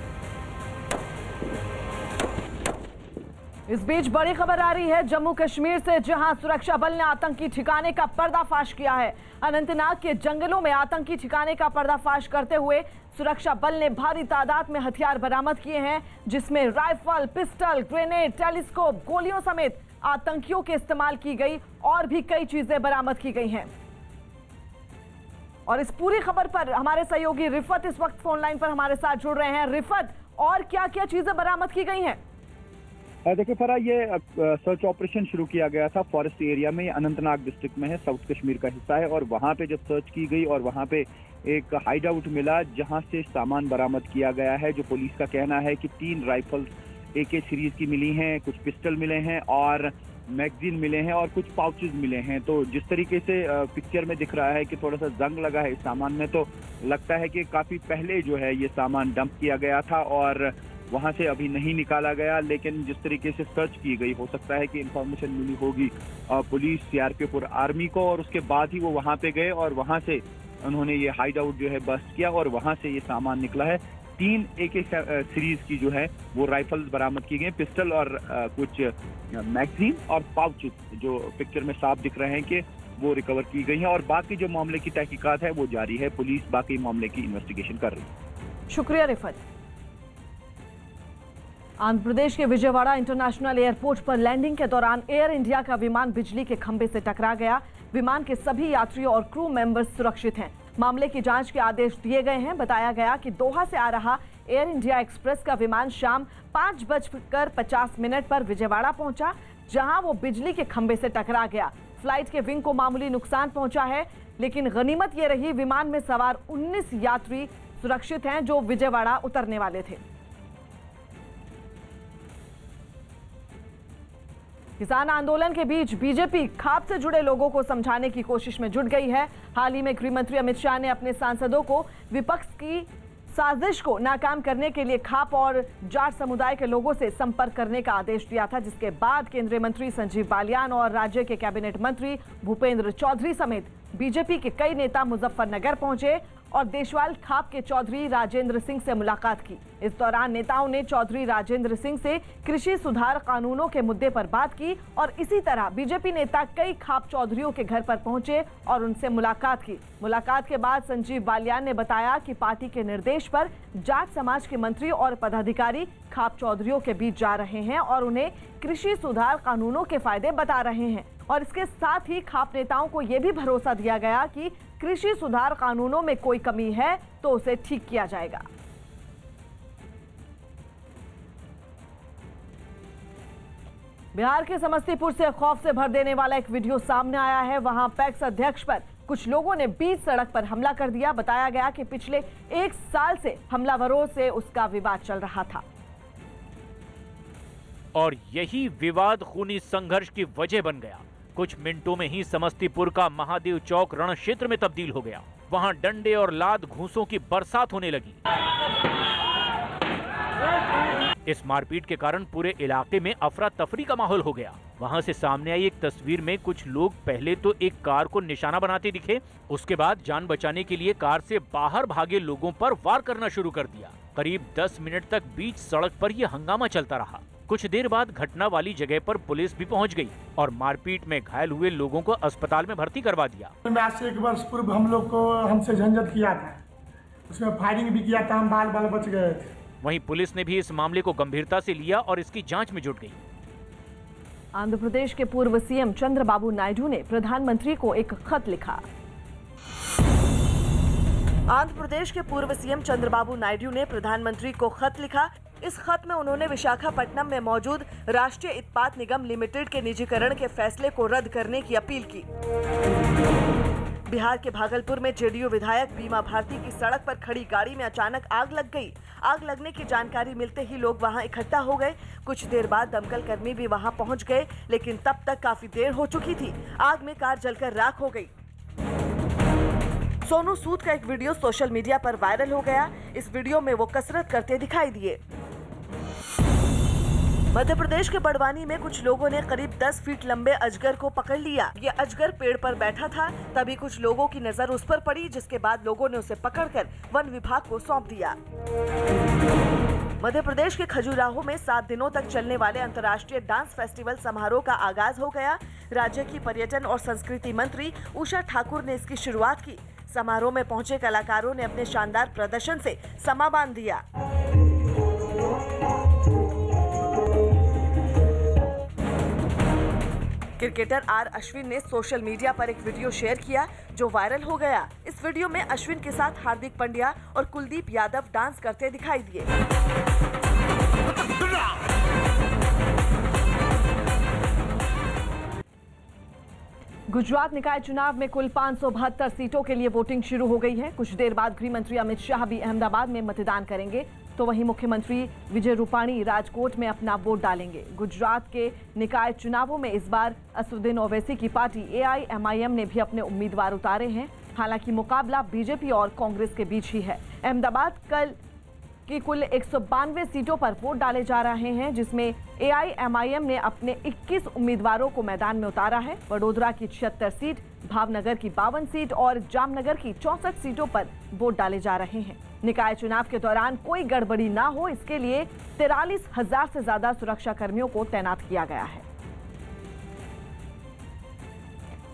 Speaker 1: इस बीच बड़ी खबर आ रही है जम्मू कश्मीर से, जहां सुरक्षा बल ने आतंकी ठिकाने का पर्दाफाश किया है। अनंतनाग के जंगलों में आतंकी ठिकाने का पर्दाफाश करते हुए सुरक्षा बल ने भारी तादाद में हथियार बरामद किए हैं, जिसमें राइफल, पिस्टल, ग्रेनेड, टेलीस्कोप, गोलियों समेत आतंकियों के इस्तेमाल की गई और भी कई चीजें बरामद की गई हैं। और इस पूरी खबर पर हमारे सहयोगी रिफत इस वक्त फोन लाइन पर हमारे साथ जुड़ रहे हैं। रिफत, और क्या क्या चीजें बरामद की गई हैं?
Speaker 23: देखिए फरा, ये सर्च ऑपरेशन शुरू किया गया था फॉरेस्ट एरिया में। ये अनंतनाग डिस्ट्रिक्ट में है, साउथ कश्मीर का हिस्सा है। और वहाँ पे जब सर्च की गई और वहाँ पे एक हाइड आउट मिला जहाँ से सामान बरामद किया गया है, जो पुलिस का कहना है कि 3 राइफल्स AK सीरीज की मिली हैं, कुछ पिस्टल मिले हैं और मैगजीन मिले हैं और कुछ पाउचेज मिले हैं। तो जिस तरीके से पिक्चर में दिख रहा है कि थोड़ा सा जंग लगा है इस सामान में, तो लगता है कि काफ़ी पहले जो है ये सामान डंप किया गया था और वहाँ से अभी नहीं निकाला गया। लेकिन जिस तरीके से सर्च की गई, हो सकता है कि इंफॉर्मेशन मिली होगी पुलिस, CRPF और आर्मी को, और उसके बाद ही वो वहाँ पे गए और वहाँ से उन्होंने ये हाइड आउट जो है बस्ट किया और वहाँ से ये सामान निकला है। 3 AK सीरीज की जो है वो राइफल्स बरामद की गई, पिस्टल और कुछ मैगजीन और पाउचेस जो पिक्चर में साफ दिख रहे हैं कि वो रिकवर की गई हैं। और बाकी जो मामले की तहकीकात है वो जारी है, पुलिस बाकी मामले की इन्वेस्टिगेशन कर रही है।
Speaker 1: शुक्रिया रिफत। आंध्र प्रदेश के विजयवाड़ा इंटरनेशनल एयरपोर्ट पर लैंडिंग के दौरान एयर इंडिया का विमान बिजली के खंभे से टकरा गया। विमान के सभी यात्रियों और क्रू मेंबर्स सुरक्षित हैं। मामले की जांच के आदेश दिए गए हैं। बताया गया कि दोहा से आ रहा एयर इंडिया एक्सप्रेस का विमान शाम 5:50 पर विजयवाड़ा पहुंचा, जहां वो बिजली के खंभे से टकरा गया। फ्लाइट के विंग को मामूली नुकसान पहुंचा है, लेकिन गनीमत ये रही विमान में सवार 19 यात्री सुरक्षित हैं जो विजयवाड़ा उतरने वाले थे। किसान आंदोलन के बीच बीजेपी खाप से जुड़े लोगों को समझाने की कोशिश में जुट गई है। हाल ही में गृह मंत्री अमित शाह ने अपने सांसदों को विपक्ष की साजिश को नाकाम करने के लिए खाप और जाट समुदाय के लोगों से संपर्क करने का आदेश दिया था, जिसके बाद केंद्रीय मंत्री संजीव बालियान और राज्य के कैबिनेट मंत्री भूपेंद्र चौधरी समेत बीजेपी के कई नेता मुजफ्फरनगर पहुंचे और देशवाल खाप के चौधरी राजेंद्र सिंह से मुलाकात की। इस दौरान नेताओं ने चौधरी राजेंद्र सिंह से कृषि सुधार कानूनों के मुद्दे पर बात की और इसी तरह बीजेपी नेता कई खाप चौधरियों के घर पर पहुंचे और उनसे मुलाकात की। मुलाकात के बाद संजीव बालियान ने बताया कि पार्टी के निर्देश पर जाट समाज के मंत्री और पदाधिकारी खाप चौधरियों के बीच जा रहे हैं और उन्हें कृषि सुधार कानूनों के फायदे बता रहे हैं और इसके साथ ही खाप नेताओं को यह भी भरोसा दिया गया कि कृषि सुधार कानूनों में कोई कमी है तो उसे ठीक किया जाएगा। बिहार के समस्तीपुर से खौफ से भर देने वाला एक वीडियो सामने आया है। वहां पैक्स अध्यक्ष पर कुछ लोगों ने बीच सड़क पर हमला कर दिया। बताया गया कि पिछले 1 साल से हमलावरों से उसका विवाद चल रहा था
Speaker 14: और यही विवाद खूनी संघर्ष की वजह बन गया। कुछ मिनटों में ही समस्तीपुर का महादेव चौक रण क्षेत्र में तब्दील हो गया। वहां डंडे और लात घूंसों की बरसात होने लगी। इस मारपीट के कारण पूरे इलाके में अफरा तफरी का माहौल हो गया। वहां से सामने आई एक तस्वीर में कुछ लोग पहले तो एक कार को निशाना बनाते दिखे, उसके बाद जान बचाने के लिए कार से बाहर भागे लोगों पर वार करना शुरू कर दिया। करीब 10 मिनट तक बीच सड़क पर यह हंगामा चलता रहा। कुछ देर बाद घटना वाली जगह पर पुलिस भी पहुंच गई और मारपीट में घायल हुए लोगों को अस्पताल में भर्ती करवा दिया।
Speaker 2: आज से 1 वर्ष पूर्व हम लोग को हमसे झंझट किया था, उसमें फायरिंग भी किया था, हम बाल बाल बच गए थे।
Speaker 14: वहीं पुलिस ने भी इस मामले को गंभीरता से लिया और इसकी जांच में जुट गई।
Speaker 1: आंध्र प्रदेश के पूर्व सीएम चंद्रबाबू नायडू ने प्रधानमंत्री को एक खत लिखा। आंध्र प्रदेश के पूर्व सीएम चंद्रबाबू नायडू ने प्रधानमंत्री को खत लिखा। इस खत में उन्होंने विशाखापट्टनम में मौजूद राष्ट्रीय इस्पात निगम लिमिटेड के निजीकरण के फैसले को रद्द करने की अपील की। बिहार के भागलपुर में जेडीयू विधायक बीमा भारती की सड़क पर खड़ी गाड़ी में अचानक आग लग गई। आग लगने की जानकारी मिलते ही लोग वहां इकट्ठा हो गए। कुछ देर बाद दमकल कर्मी भी वहां पहुंच गए, लेकिन तब तक काफी देर हो चुकी थी। आग में कार जलकर राख हो गई। सोनू सूद का एक वीडियो सोशल मीडिया पर वायरल हो गया। इस वीडियो में वो कसरत करते दिखाई दिए। मध्य प्रदेश के बड़वानी में कुछ लोगों ने करीब 10 फीट लंबे अजगर को पकड़ लिया। ये अजगर पेड़ पर बैठा था, तभी कुछ लोगों की नजर उस पर पड़ी, जिसके बाद लोगों ने उसे पकड़कर वन विभाग को सौंप दिया। मध्य प्रदेश के खजुराहो में 7 दिनों तक चलने वाले अंतर्राष्ट्रीय डांस फेस्टिवल समारोह का आगाज हो गया। राज्य की पर्यटन और संस्कृति मंत्री उषा ठाकुर ने इसकी शुरुआत की। समारोह में पहुंचे कलाकारों ने अपने शानदार प्रदर्शन से समा बांध दिया। क्रिकेटर आर अश्विन ने सोशल मीडिया पर एक वीडियो शेयर किया जो वायरल हो गया। इस वीडियो में अश्विन के साथ हार्दिक पांड्या और कुलदीप यादव डांस करते दिखाई दिए। गुजरात निकाय चुनाव में कुल 572 सीटों के लिए वोटिंग शुरू हो गई है। कुछ देर बाद गृह मंत्री अमित शाह भी अहमदाबाद में मतदान करेंगे, तो वहीं मुख्यमंत्री विजय रूपाणी राजकोट में अपना वोट डालेंगे। गुजरात के निकाय चुनावों में इस बार असदुद्दीन ओवैसी की पार्टी AIMIM ने भी अपने उम्मीदवार उतारे हैं। हालांकि मुकाबला बीजेपी और कांग्रेस के बीच ही है। अहमदाबाद कल की कुल 192 सीटों पर वोट डाले जा रहे हैं, जिसमें AIMIM ने अपने 21 उम्मीदवारों को मैदान में उतारा है। वडोदरा की 76 सीट, भावनगर की 52 सीट और जामनगर की 64 सीटों पर वोट डाले जा रहे हैं। निकाय चुनाव के दौरान कोई गड़बड़ी ना हो, इसके लिए 43,000 से ज्यादा सुरक्षा कर्मियों को तैनात किया गया है।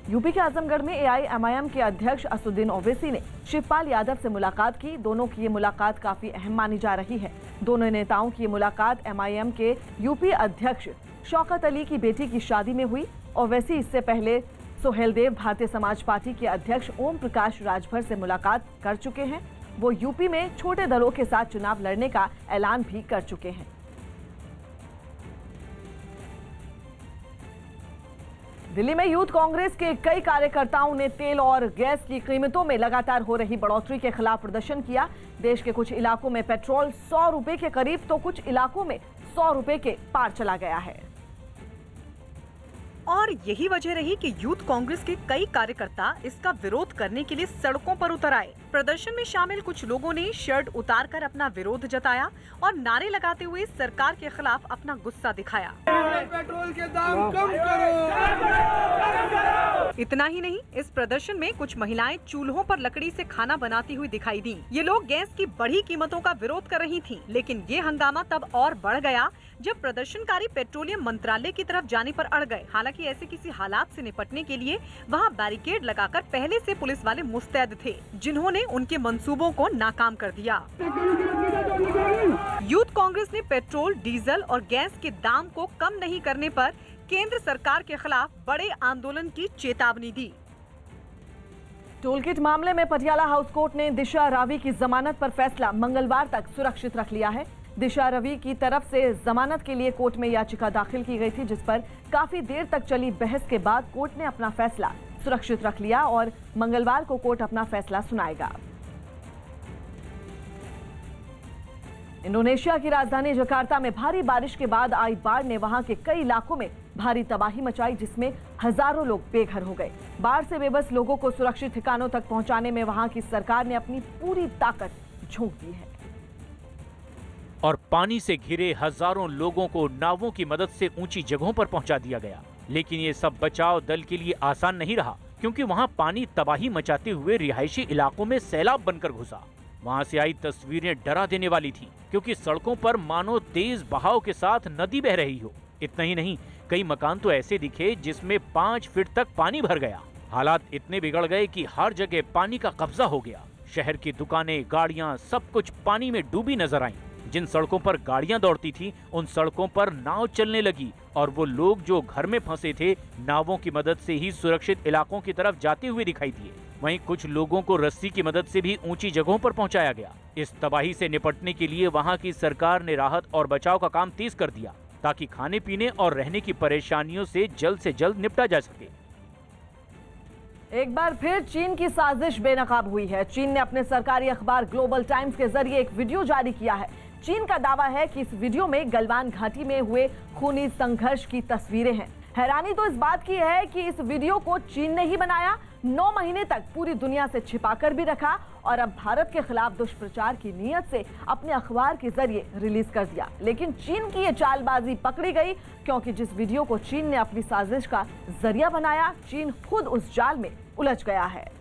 Speaker 1: यूपी के आजमगढ़ में AIMIM के अध्यक्ष असदुद्दीन ओवैसी ने शिवपाल यादव से मुलाकात की। दोनों की ये मुलाकात काफी अहम मानी जा रही है। दोनों नेताओं की मुलाकात MIM के यूपी अध्यक्ष शौकत अली की बेटी की शादी में हुई। ओवैसी इससे पहले सोहेलदेव भारतीय समाज पार्टी के अध्यक्ष ओम प्रकाश राजभर से मुलाकात कर चुके हैं। वो यूपी में छोटे दलों के साथ चुनाव लड़ने का ऐलान भी कर चुके हैं। दिल्ली में यूथ कांग्रेस के कई कार्यकर्ताओं ने तेल और गैस की कीमतों में लगातार हो रही बढ़ोतरी के खिलाफ प्रदर्शन किया। देश के कुछ इलाकों में पेट्रोल 100 रुपए के करीब तो कुछ इलाकों में 100 रुपए के पार चला गया है।
Speaker 5: और यही वजह रही कि यूथ कांग्रेस के कई कार्यकर्ता इसका विरोध करने के लिए सड़कों पर उतर आए। प्रदर्शन में शामिल कुछ लोगों ने शर्ट उतारकर अपना विरोध जताया और नारे लगाते हुए सरकार के खिलाफ अपना गुस्सा दिखाया।
Speaker 6: पेट्रोल के दाम कम करो।
Speaker 5: इतना ही नहीं, इस प्रदर्शन में कुछ महिलाएं चूल्हों पर लकड़ी से खाना बनाती हुई दिखाई दी। ये लोग गैस की बढ़ी कीमतों का विरोध कर रही थीं, लेकिन ये हंगामा तब और बढ़ गया जब प्रदर्शनकारी पेट्रोलियम मंत्रालय की तरफ जाने पर अड़ गए। हालांकि ऐसे किसी हालात से निपटने के लिए वहां बैरिकेड लगाकर पहले से पुलिस वाले मुस्तैद थे, जिन्होंने उनके मंसूबों को नाकाम कर दिया। यूथ कांग्रेस ने पेट्रोल, डीजल और गैस के दाम को कम नहीं करने पर केंद्र सरकार के खिलाफ बड़े आंदोलन की चेतावनी दी।
Speaker 1: टोलकिट मामले में पटियाला हाउस कोर्ट ने दिशा रावी की जमानत पर फैसला मंगलवार तक सुरक्षित रख लिया है। दिशा रवि की तरफ से जमानत के लिए कोर्ट में याचिका दाखिल की गई थी, जिस पर काफी देर तक चली बहस के बाद कोर्ट ने अपना फैसला सुरक्षित रख लिया और मंगलवार को कोर्ट अपना फैसला सुनाएगा। इंडोनेशिया की राजधानी जकार्ता में भारी बारिश के बाद आई बाढ़ ने वहां के कई इलाकों में भारी तबाही मचाई, जिसमें हजारों लोग बेघर हो गए। बाढ़ से बेबस लोगों को सुरक्षित ठिकानों तक पहुंचाने में वहां की सरकार ने अपनी पूरी ताकत झोंक दी है।
Speaker 14: और पानी से घिरे हजारों लोगों को नावों की मदद से ऊंची जगहों पर पहुंचा दिया गया। लेकिन ये सब बचाव दल के लिए आसान नहीं रहा, क्योंकि वहां पानी तबाही मचाते हुए रिहायशी इलाकों में सैलाब बनकर घुसा। वहां से आई तस्वीरें डरा देने वाली थी, क्योंकि सड़कों पर मानो तेज बहाव के साथ नदी बह रही हो। इतना ही नहीं, कई मकान तो ऐसे दिखे जिसमें 5 फीट तक पानी भर गया। हालात इतने बिगड़ गए कि हर जगह पानी का कब्जा हो गया। शहर की दुकानें, गाड़ियां, सब कुछ पानी में डूबी नजर आईं। जिन सड़कों पर गाड़ियां दौड़ती थी, उन सड़कों पर नाव चलने लगी और वो लोग जो घर में फंसे थे, नावों की मदद से ही सुरक्षित इलाकों की तरफ जाते हुए दिखाई दिए। वहीं कुछ लोगों को रस्सी की मदद से भी ऊंची जगहों पर पहुंचाया गया। इस तबाही से निपटने के लिए वहां की सरकार ने राहत और बचाव का काम तेज कर दिया, ताकि खाने पीने और रहने की परेशानियों से जल्द निपटा जा सके।
Speaker 1: एक बार फिर चीन की साजिश बेनकाब हुई है। चीन ने अपने सरकारी अखबार ग्लोबल टाइम्स के जरिए एक वीडियो जारी किया है। चीन का दावा है कि इस वीडियो में गलवान घाटी में हुए खूनी संघर्ष की तस्वीरें हैं। हैरानी तो इस बात की है कि इस वीडियो को चीन ने ही बनाया, 9 महीने तक पूरी दुनिया से छिपाकर भी रखा और अब भारत के खिलाफ दुष्प्रचार की नीयत से अपने अखबार के जरिए रिलीज कर दिया। लेकिन चीन की ये चालबाजी पकड़ी गई, क्योंकि जिस वीडियो को चीन ने अपनी साजिश का जरिया बनाया, चीन खुद उस जाल में उलझ गया है।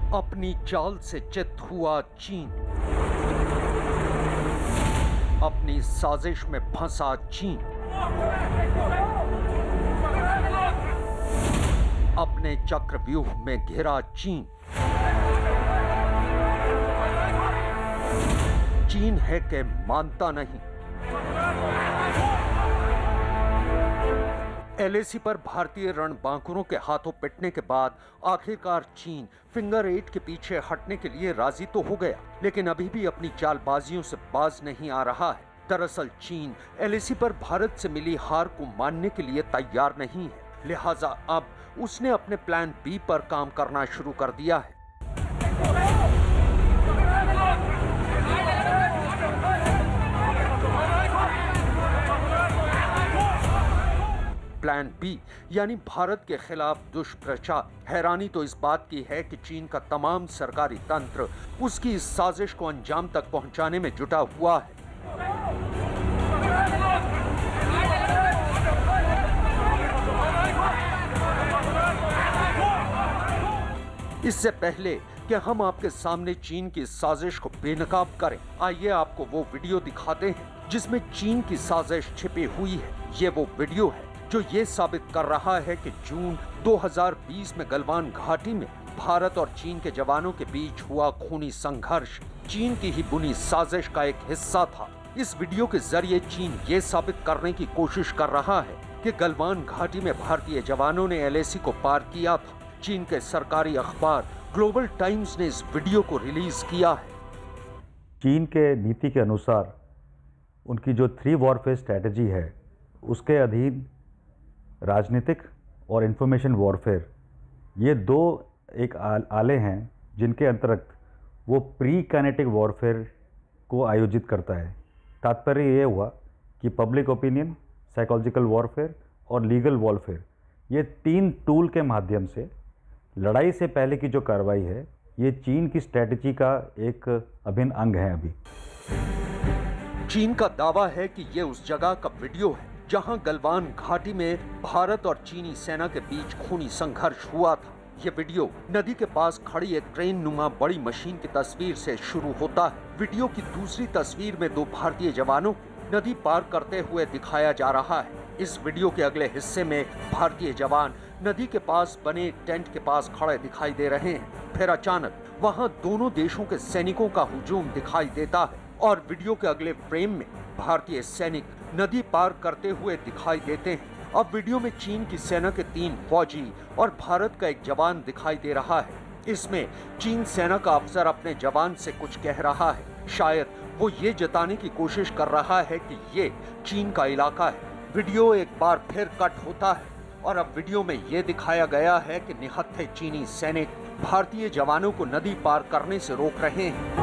Speaker 10: अपनी चाल से चित हुआ चीन, अपनी साजिश में फंसा चीन, अपने चक्रव्यूह में घिरा चीन। चीन है कि मानता नहीं। एलएसी पर भारतीय रणबांकुरों के हाथों पिटने के बाद आखिरकार चीन फिंगर 8 के पीछे हटने के लिए राजी तो हो गया, लेकिन अभी भी अपनी चालबाजियों से बाज नहीं आ रहा है। दरअसल चीन एलएसी पर भारत से मिली हार को मानने के लिए तैयार नहीं है, लिहाजा अब उसने अपने प्लान बी पर काम करना शुरू कर दिया है। प्लान बी यानी भारत के खिलाफ दुष्प्रचार। हैरानी तो इस बात की है कि चीन का तमाम सरकारी तंत्र उसकी इस साजिश को अंजाम तक पहुंचाने में जुटा हुआ है। इससे पहले कि हम आपके सामने चीन की साजिश को बेनकाब करें। आइए आपको वो वीडियो दिखाते हैं जिसमें चीन की साजिश छिपी हुई है। ये वो वीडियो है जो ये साबित कर रहा है कि जून 2020 में गलवान घाटी में भारत और चीन के जवानों के बीच हुआ खूनी संघर्ष चीन की ही बुनी साजिश का एक हिस्सा था। इस वीडियो के जरिए चीन ये साबित करने की कोशिश कर रहा है कि गलवान घाटी में भारतीय जवानों ने LAC को पार किया था। चीन के सरकारी अखबार ग्लोबल टाइम्स ने इस वीडियो को रिलीज किया है।
Speaker 7: चीन के नीति के अनुसार उनकी जो 3 वॉरफेयर स्ट्रैटेजी है उसके अधीन राजनीतिक और इंफॉर्मेशन वॉरफेयर ये 2 एक आले हैं जिनके अंतर्गत वो प्री काइनेटिक वॉरफेयर को आयोजित करता है। तात्पर्य ये हुआ कि पब्लिक ओपिनियन, साइकोलॉजिकल वॉरफेयर और लीगल वॉरफेयर ये 3 टूल के माध्यम से लड़ाई से पहले की जो कार्रवाई है ये चीन की स्ट्रैटेजी का एक अभिन्न अंग है। अभी
Speaker 10: चीन का दावा है कि ये उस जगह का वीडियो है जहां गलवान घाटी में भारत और चीनी सेना के बीच खूनी संघर्ष हुआ था। ये वीडियो नदी के पास खड़ी एक ट्रेन नुमा बड़ी मशीन की तस्वीर से शुरू होता है। वीडियो की दूसरी तस्वीर में 2 भारतीय जवानों को नदी पार करते हुए दिखाया जा रहा है। इस वीडियो के अगले हिस्से में भारतीय जवान नदी के पास बने टेंट के पास खड़े दिखाई दे रहे हैं। फिर अचानक वहां दोनों देशों के सैनिकों का हुजूम दिखाई देता है और वीडियो के अगले फ्रेम में भारतीय सैनिक नदी पार करते हुए दिखाई देते हैं। अब वीडियो में चीन की सेना के 3 फौजी और भारत का एक जवान दिखाई दे रहा है। इसमें चीन सेना का अफसर अपने जवान से कुछ कह रहा है। शायद वो ये जताने की कोशिश कर रहा है कि ये चीन का इलाका है। वीडियो एक बार फिर कट होता है और अब वीडियो में ये दिखाया गया है कि निहत्थे चीनी सैनिक भारतीय जवानों को नदी पार करने से रोक रहे हैं।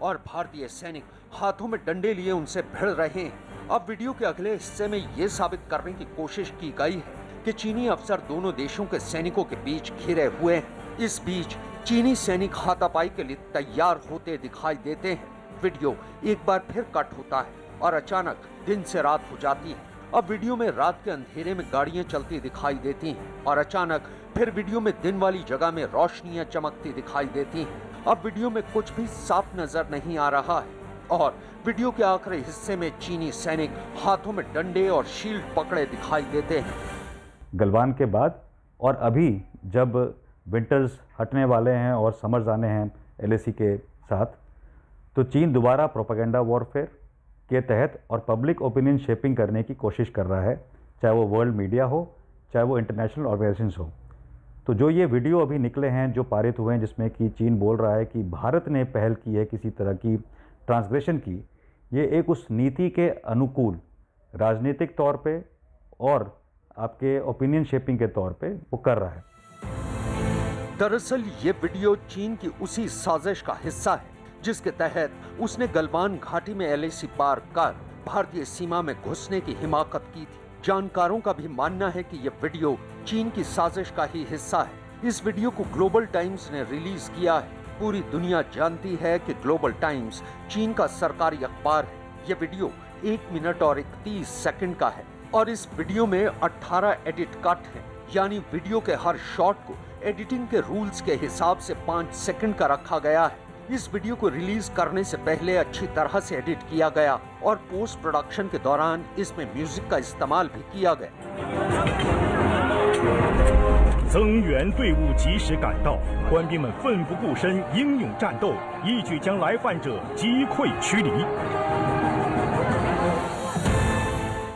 Speaker 10: और भारतीय सैनिक हाथों में डंडे लिए उनसे भिड़ रहे हैं। अब वीडियो के अगले हिस्से में ये साबित करने की कोशिश की गई है कि चीनी अफसर दोनों देशों के सैनिकों के बीच घिरे हुए हैं। इस बीच चीनी सैनिक हाथापाई के लिए तैयार होते दिखाई देते हैं। वीडियो एक बार फिर कट होता है और अचानक दिन से रात हो जाती है। अब वीडियो में रात के अंधेरे में गाड़ियां चलती दिखाई देती हैं और अचानक फिर वीडियो में दिन वाली जगह में रोशनियां चमकती दिखाई देती हैं। अब वीडियो में कुछ भी साफ नजर नहीं आ रहा है और वीडियो के आखिरी हिस्से में चीनी सैनिक हाथों में डंडे और शील्ड पकड़े दिखाई देते हैं।
Speaker 7: गलवान के बाद और अभी जब विंटर्स हटने वाले हैं और समर्स आने हैं LAC के साथ, तो चीन दोबारा प्रोपेगेंडा वॉरफेयर के तहत और पब्लिक ओपिनियन शेपिंग करने की कोशिश कर रहा है, चाहे वो वर्ल्ड मीडिया हो, चाहे वो इंटरनेशनल ऑर्गेनाइजेशंस हो। तो जो ये वीडियो अभी निकले हैं, जो पारित हुए हैं, जिसमें कि चीन बोल रहा है कि भारत ने पहल की है किसी तरह की ट्रांसग्रेशन की, ये एक उस नीति के अनुकूल राजनीतिक तौर पे और आपके ओपिनियन शेपिंग के तौर पे वो कर रहा है।
Speaker 10: दरअसल ये वीडियो चीन की उसी साजिश का हिस्सा है जिसके तहत उसने गलवान घाटी में LAC पार कर भारतीय सीमा में घुसने की हिमाकत की थी। जानकारों का भी मानना है कि ये वीडियो चीन की साजिश का ही हिस्सा है। इस वीडियो को ग्लोबल टाइम्स ने रिलीज किया है। पूरी दुनिया जानती है कि ग्लोबल टाइम्स चीन का सरकारी अखबार है। ये वीडियो 1 मिनट और 31 सेकंड का है और इस वीडियो में 18 एडिट कट हैं, यानी वीडियो के हर शॉट को एडिटिंग के रूल्स के हिसाब से 5 सेकंड का रखा गया है। इस वीडियो को रिलीज करने से पहले अच्छी तरह से एडिट किया गया और पोस्ट प्रोडक्शन के दौरान इसमें म्यूजिक का इस्तेमाल भी किया गया।
Speaker 8: 增援队伍及时赶到，官兵们奋不顾身，英勇战斗，一举将来犯者击溃驱离。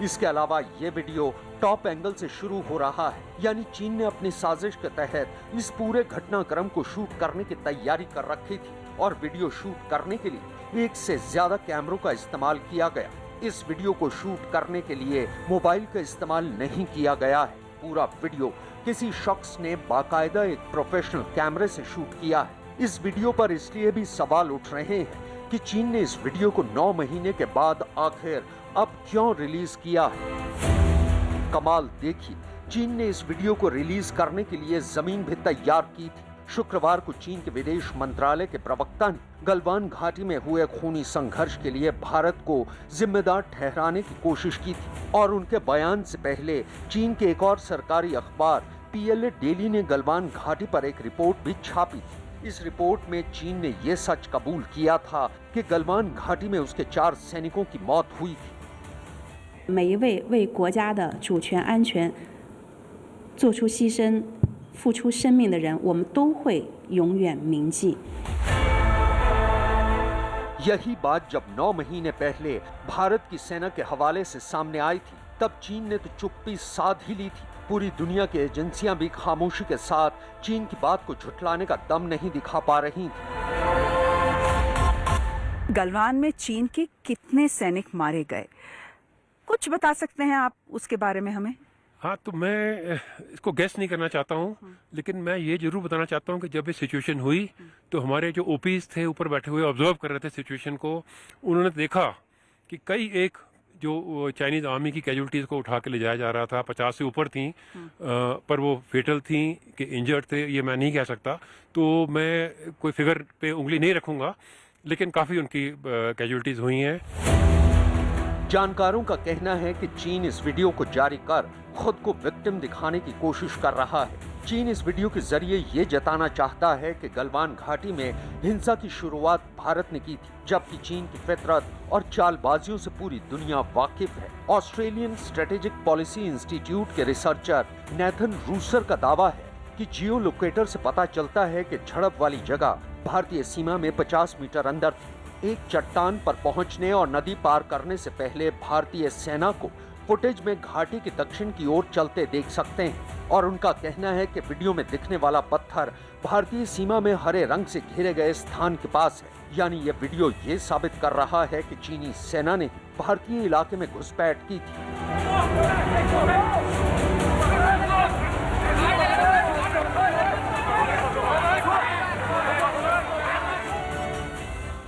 Speaker 10: इसके अलावा ये वीडियो टॉप एंगल से शुरू हो रहा है, यानी चीन ने अपनी साजिश के तहत इस पूरे घटनाक्रम को शूट करने की तैयारी कर रखी थी और वीडियो शूट करने के लिए 1 से ज्यादा कैमरों का इस्तेमाल किया गया। इस वीडियो को शूट करने के लिए मोबाइल का इस्तेमाल नहीं किया गया है। पूरा वीडियो किसी शख्स ने बाकायदा एक प्रोफेशनल कैमरे से शूट किया है। इस वीडियो पर इसलिए भी सवाल उठ रहे हैं कि चीन ने इस वीडियो को 9 महीने के बाद आखिर अब क्यों रिलीज किया है। कमाल देखिए, चीन ने इस वीडियो को रिलीज करने के लिए जमीन भी तैयार की थी। शुक्रवार को चीन के विदेश मंत्रालय के प्रवक्ता ने गलवान घाटी में हुए खूनी संघर्ष के लिए भारत को जिम्मेदार ठहराने की कोशिश की थी और उनके बयान से पहले चीन के एक और सरकारी अखबार PLA डेली ने गलवान घाटी पर एक रिपोर्ट भी छापी थी। इस रिपोर्ट में चीन ने ये सच कबूल किया था कि गलवान घाटी में उसके 4 सैनिकों की मौत हुई थी।
Speaker 4: 每一位为国家的主权安全做出牺牲、付出生命的人，我们都会永远铭记。
Speaker 10: यही बात जब 9 महीने पहले भारत की सेना के हवाले से सामने आई थी, तब चीन ने तो चुप्पी साध ही ली थी। पूरी दुनिया की एजेंसियां भी खामोशी के साथ चीन की बात को झुठलाने का दम नहीं दिखा पा रही थी।
Speaker 9: गलवान में चीन के कितने सैनिक मारे गए, कुछ बता सकते हैं आप उसके बारे में हमें?
Speaker 11: हाँ, तो मैं इसको गेस नहीं करना चाहता हूँ, लेकिन मैं ये जरूर बताना चाहता हूँ कि जब ये सिचुएशन हुई तो हमारे जो ओपीज थे ऊपर बैठे हुए ऑब्जर्व कर रहे थे सिचुएशन को, उन्होंने देखा कि कई एक जो चाइनीज आर्मी की कैजुअलिटीज़ को उठा के ले जाया जा रहा था, 50 से ऊपर थी, पर वो फेटल थी कि इंजर्ड थे, ये मैं नहीं कह सकता। तो मैं कोई फिगर पे उंगली नहीं रखूँगा, लेकिन काफ़ी उनकी कैजुअलिटीज़ हुई हैं।
Speaker 10: जानकारों का कहना है कि चीन इस वीडियो को जारी कर खुद को विक्टिम दिखाने की कोशिश कर रहा है। चीन इस वीडियो के जरिए ये जताना चाहता है कि गलवान घाटी में हिंसा की शुरुआत भारत ने की थी, जबकि चीन की फितरत और चालबाजियों से पूरी दुनिया वाकिफ है। ऑस्ट्रेलियन स्ट्रेटेजिक पॉलिसी इंस्टीट्यूट के रिसर्चर नेथन रूसर का दावा है कि जियो लोकेटर से पता चलता है कि झड़प वाली जगह भारतीय सीमा में 50 मीटर अंदर थी। एक चट्टान पर पहुंचने और नदी पार करने से पहले भारतीय सेना को फुटेज में घाटी के दक्षिण की ओर चलते देख सकते हैं और उनका कहना है कि वीडियो में दिखने वाला पत्थर भारतीय सीमा में हरे रंग से घेरे गए स्थान के पास है। यानी ये वीडियो ये साबित कर रहा है कि चीनी सेना ने भारतीय इलाके में घुसपैठ की थी।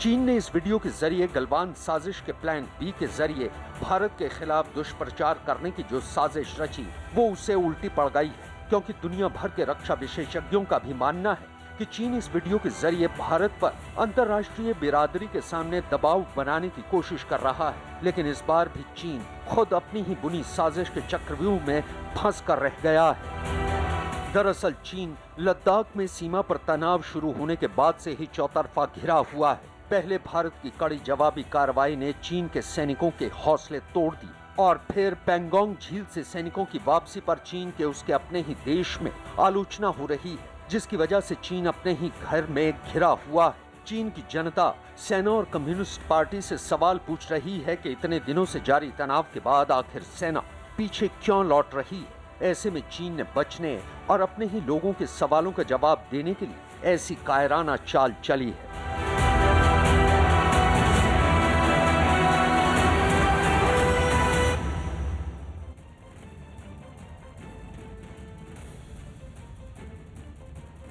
Speaker 10: चीन ने इस वीडियो के जरिए गलवान साजिश के प्लान बी के जरिए भारत के खिलाफ दुष्प्रचार करने की जो साजिश रची, वो उसे उल्टी पड़ गई है, क्योंकि दुनिया भर के रक्षा विशेषज्ञों का भी मानना है कि चीन इस वीडियो के जरिए भारत पर अंतर्राष्ट्रीय बिरादरी के सामने दबाव बनाने की कोशिश कर रहा है। लेकिन इस बार भी चीन खुद अपनी ही बुनी साजिश के चक्रव्यूह में फंस कर रह गया है। दरअसल चीन लद्दाख में सीमा पर तनाव शुरू होने के बाद से ही चौतरफा घिरा हुआ है। पहले भारत की कड़ी जवाबी कार्रवाई ने चीन के सैनिकों के हौसले तोड़ दिए और फिर पैंगोंग झील से सैनिकों की वापसी पर चीन के उसके अपने ही देश में आलोचना हो रही है, जिसकी वजह से चीन अपने ही घर में घिरा हुआ है। चीन की जनता सेना और कम्युनिस्ट पार्टी से सवाल पूछ रही है कि इतने दिनों से जारी तनाव के बाद आखिर सेना पीछे क्यों लौट रही है। ऐसे में चीन ने बचने और अपने ही लोगों के सवालों का जवाब देने के लिए ऐसी कायराना चाल चली है।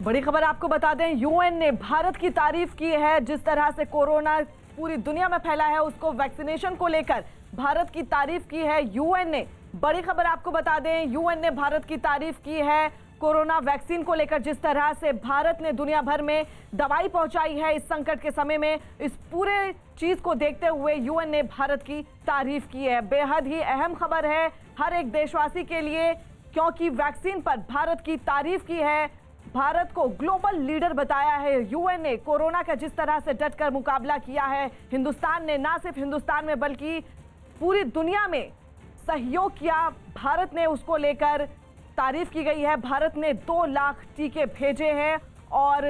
Speaker 1: बड़ी खबर आपको बता दें, यूएन ने भारत की तारीफ की है। जिस तरह से कोरोना पूरी दुनिया में फैला है, उसको वैक्सीनेशन को लेकर भारत की तारीफ की है यूएन ने। बड़ी खबर आपको बता दें, यूएन ने भारत की तारीफ की है कोरोना वैक्सीन को लेकर। जिस तरह से भारत ने दुनिया भर में दवाई पहुंचाई है इस संकट के समय में, इस पूरे चीज को देखते हुए यूएन ने भारत की तारीफ की है। बेहद ही अहम खबर है हर एक देशवासी के लिए, क्योंकि वैक्सीन पर भारत की तारीफ की है। भारत को ग्लोबल लीडर बताया है यूएन ने। कोरोना का जिस तरह से डटकर मुकाबला किया है हिंदुस्तान ने, ना सिर्फ हिंदुस्तान में बल्कि पूरी दुनिया में सहयोग किया भारत ने, उसको लेकर तारीफ की गई है। भारत ने 2 लाख टीके भेजे हैं और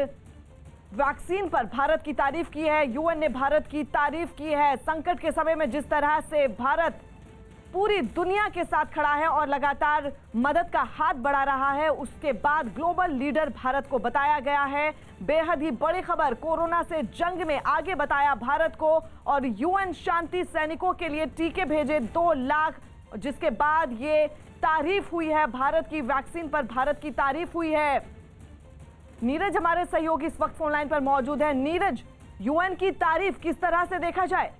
Speaker 1: वैक्सीन पर भारत की तारीफ की है। यूएन ने भारत की तारीफ की है। संकट के समय में जिस तरह से भारत पूरी दुनिया के साथ खड़ा है और लगातार मदद का हाथ बढ़ा रहा है, उसके बाद ग्लोबल लीडर भारत को बताया गया है। बेहद ही बड़ी खबर, कोरोना से जंग में आगे बताया भारत को और यूएन शांति सैनिकों के लिए टीके भेजे 2 लाख, जिसके बाद ये तारीफ हुई है भारत की वैक्सीन पर, भारत की तारीफ हुई है। नीरज हमारे सहयोगी इस वक्त फोन लाइन पर मौजूद है। नीरज, यूएन की तारीफ किस तरह से देखा जाए?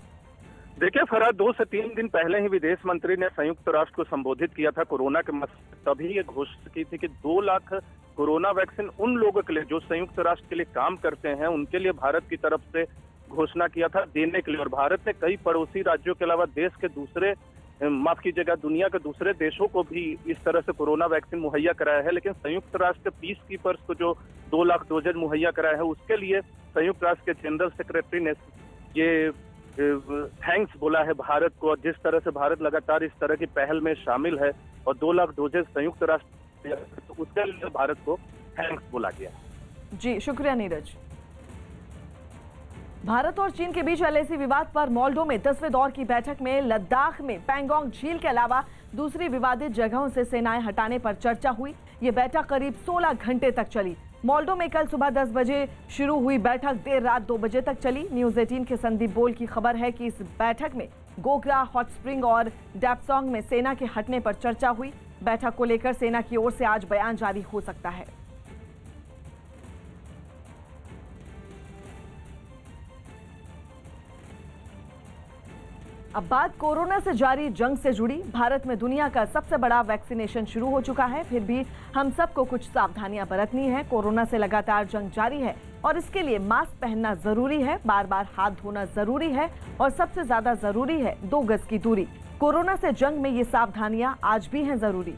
Speaker 23: देखिए फरहाद, 2 से 3 दिन पहले ही विदेश मंत्री ने संयुक्त राष्ट्र को संबोधित किया था कोरोना के मसले, तभी ये घोषणा की थी कि 2 लाख
Speaker 3: कोरोना वैक्सीन उन लोगों के लिए जो संयुक्त राष्ट्र के लिए काम करते हैं, उनके लिए भारत की तरफ से घोषणा किया था देने के लिए। और भारत ने कई पड़ोसी राज्यों के अलावा देश के दूसरे, माफ कीजिएगा, दुनिया के दूसरे देशों को भी इस तरह से कोरोना वैक्सीन मुहैया कराया है। लेकिन संयुक्त राष्ट्र के पीस कीपर्स को जो 2 लाख डोजेज मुहैया कराया है, उसके लिए संयुक्त राष्ट्र के जनरल सेक्रेटरी ने ये थैंक्स बोला है भारत को। और जिस तरह से भारत लगातार इस तरह की पहल में शामिल है और 2 लाख डोजेज संयुक्त राष्ट्र, तो उसके लिए भारत को थैंक्स बोला गया।
Speaker 1: जी शुक्रिया नीरज। भारत और चीन के बीच एलएसी विवाद पर मोल्डो में 10वें दौर की बैठक में लद्दाख में पैंगोंग झील के अलावा दूसरी विवादित जगहों से सेनाएं हटाने पर चर्चा हुई। ये बैठक करीब 16 घंटे तक चली। मोल्डो में कल सुबह 10 बजे शुरू हुई बैठक देर रात 2 बजे तक चली। न्यूज 18 के संदीप बोल की खबर है कि इस बैठक में गोगरा, हॉट स्प्रिंग और डैपसोंग में सेना के हटने पर चर्चा हुई। बैठक को लेकर सेना की ओर से आज बयान जारी हो सकता है। अब बात कोरोना से जारी जंग से जुड़ी। भारत में दुनिया का सबसे बड़ा वैक्सीनेशन शुरू हो चुका है, फिर भी हम सबको कुछ सावधानियां बरतनी है। कोरोना से लगातार जंग जारी है और इसके लिए मास्क पहनना जरूरी है, बार बार हाथ धोना जरूरी है और सबसे ज्यादा जरूरी है 2 गज की दूरी। कोरोना से जंग में ये सावधानियां आज भी हैं जरूरी।